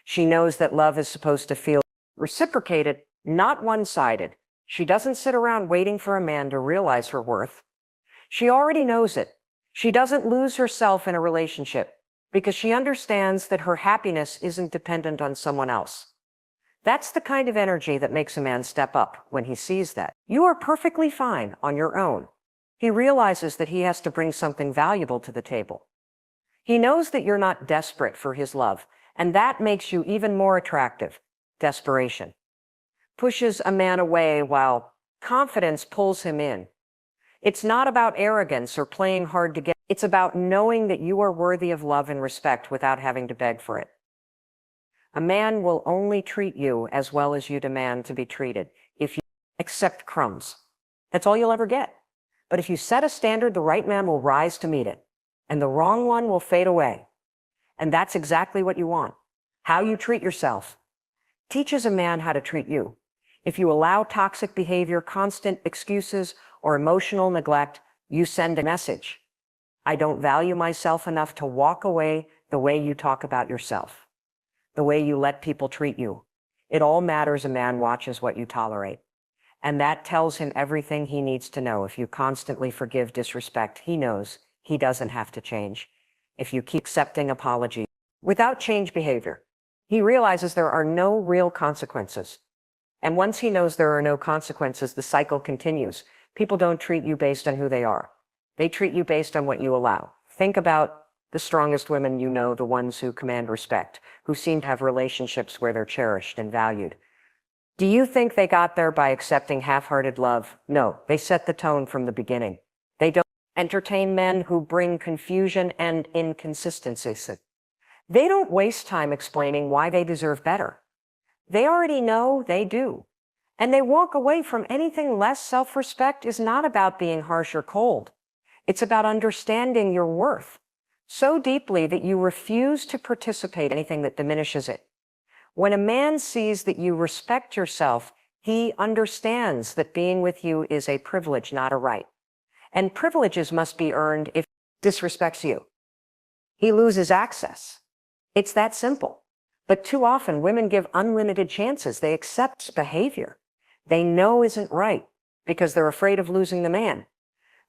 She knows that love is supposed to feel reciprocated, not one-sided. She doesn't sit around waiting for a man to realize her worth. She already knows it. She doesn't lose herself in a relationship because she understands that her happiness isn't dependent on someone else. That's the kind of energy that makes a man step up when he sees that. You are perfectly fine on your own. He realizes that he has to bring something valuable to the table. He knows that you're not desperate for his love, and that makes you even more attractive. Desperation pushes a man away while confidence pulls him in. It's not about arrogance or playing hard to get. It's about knowing that you are worthy of love and respect without having to beg for it. A man will only treat you as well as you demand to be treated. If you accept crumbs, that's all you'll ever get. But if you set a standard, the right man will rise to meet it, and the wrong one will fade away. And that's exactly what you want. How you treat yourself teaches a man how to treat you. If you allow toxic behavior, constant excuses, or emotional neglect, you send a message. I don't value myself enough to walk away the way you talk about yourself, the way you let people treat you. It all matters. A man watches what you tolerate. And that tells him everything he needs to know. If you constantly forgive disrespect, he knows he doesn't have to change. If you keep accepting apologies without change behavior, he realizes there are no real consequences. And once he knows there are no consequences, the cycle continues. People don't treat you based on who they are. They treat you based on what you allow. Think about the strongest women you know, the ones who command respect, who seem to have relationships where they're cherished and valued. Do you think they got there by accepting half-hearted love? No, they set the tone from the beginning. They don't entertain men who bring confusion and inconsistencies. They don't waste time explaining why they deserve better. They already know they do. And they walk away from anything less. Self-respect is not about being harsh or cold. It's about understanding your worth so deeply that you refuse to participate in anything that diminishes it. When a man sees that you respect yourself, he understands that being with you is a privilege, not a right. And privileges must be earned. If he disrespects you, he loses access. It's that simple. But too often, women give unlimited chances. They accept behavior they know isn't right because they're afraid of losing the man.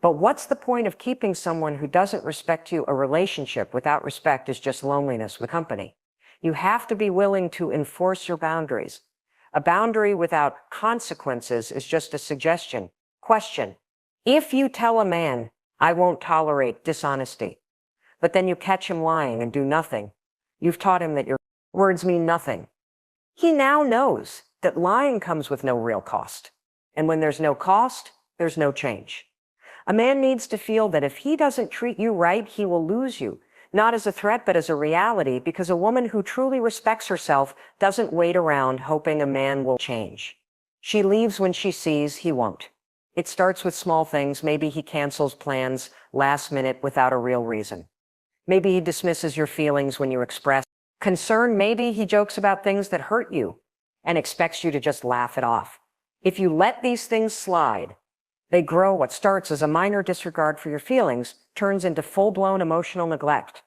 But what's the point of keeping someone who doesn't respect you? A relationship without respect is just loneliness with company. You have to be willing to enforce your boundaries. A boundary without consequences is just a suggestion. Question: if you tell a man, I won't tolerate dishonesty, but then you catch him lying and do nothing, you've taught him that your words mean nothing. He now knows that lying comes with no real cost. And when there's no cost, there's no change. A man needs to feel that if he doesn't treat you right, he will lose you, not as a threat, but as a reality, because a woman who truly respects herself doesn't wait around hoping a man will change. She leaves when she sees he won't. It starts with small things. Maybe he cancels plans last minute without a real reason. Maybe he dismisses your feelings when you express concern. Maybe he jokes about things that hurt you and expects you to just laugh it off. If you let these things slide, they grow. What starts as a minor disregard for your feelings turns into full-blown emotional neglect.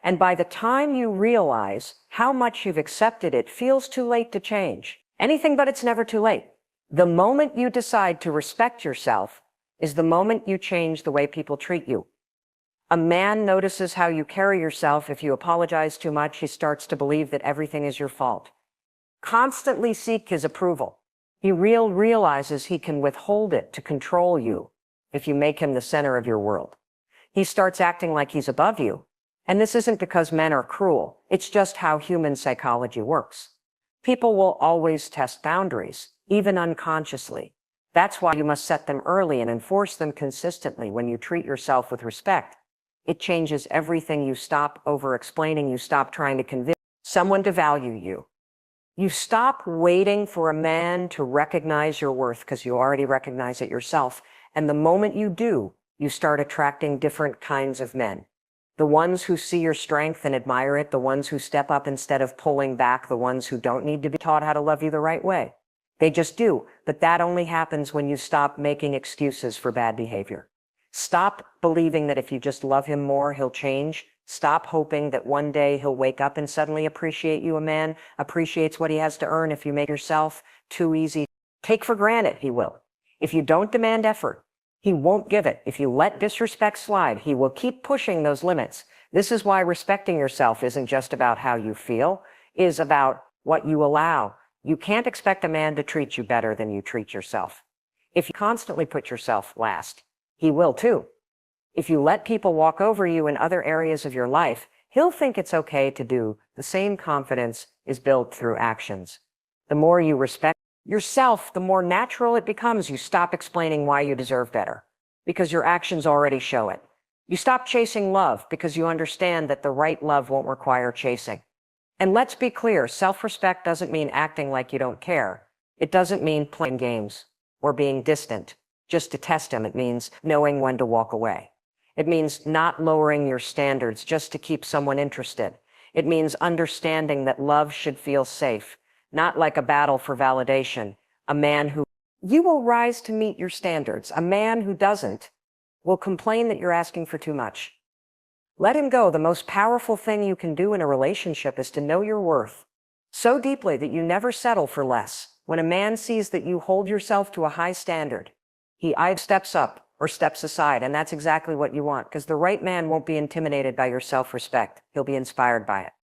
And by the time you realize how much you've accepted, it feels too late to change. Anything but it's never too late. The moment you decide to respect yourself is the moment you change the way people treat you. A man notices how you carry yourself. If you apologize too much, he starts to believe that everything is your fault. Constantly seek his approval. He realizes he can withhold it to control you if you make him the center of your world. He starts acting like he's above you. And this isn't because men are cruel. It's just how human psychology works. People will always test boundaries, even unconsciously. That's why you must set them early and enforce them consistently. When you treat yourself with respect, it changes everything. You stop over-explaining. You stop trying to convince someone to value you. You stop waiting for a man to recognize your worth because you already recognize it yourself. And the moment you do, you start attracting different kinds of men. The ones who see your strength and admire it, the ones who step up instead of pulling back, the ones who don't need to be taught how to love you the right way. They just do. But that only happens when you stop making excuses for bad behavior. Stop believing that if you just love him more, he'll change. Stop hoping that one day he'll wake up and suddenly appreciate you. A man appreciates what he has to earn. If you make yourself too easy, take for granted, he will. If you don't demand effort, he won't give it. If you let disrespect slide, he will keep pushing those limits. This is why respecting yourself isn't just about how you feel, it is about what you allow. You can't expect a man to treat you better than you treat yourself. If you constantly put yourself last, he will too. If you let people walk over you in other areas of your life, he'll think it's okay to do the same. Confidence is built through actions. The more you respect yourself, the more natural it becomes. You stop explaining why you deserve better, because your actions already show it. You stop chasing love because you understand that the right love won't require chasing. And let's be clear, self-respect doesn't mean acting like you don't care. It doesn't mean playing games or being distant just to test him. It means knowing when to walk away. It means not lowering your standards just to keep someone interested. It means understanding that love should feel safe, not like a battle for validation. A man who you will rise to meet your standards. A man who doesn't will complain that you're asking for too much. Let him go. The most powerful thing you can do in a relationship is to know your worth so deeply that you never settle for less. When a man sees that you hold yourself to a high standard, he either steps up or steps aside, and that's exactly what you want, because the right man won't be intimidated by your self-respect. He'll be inspired by it.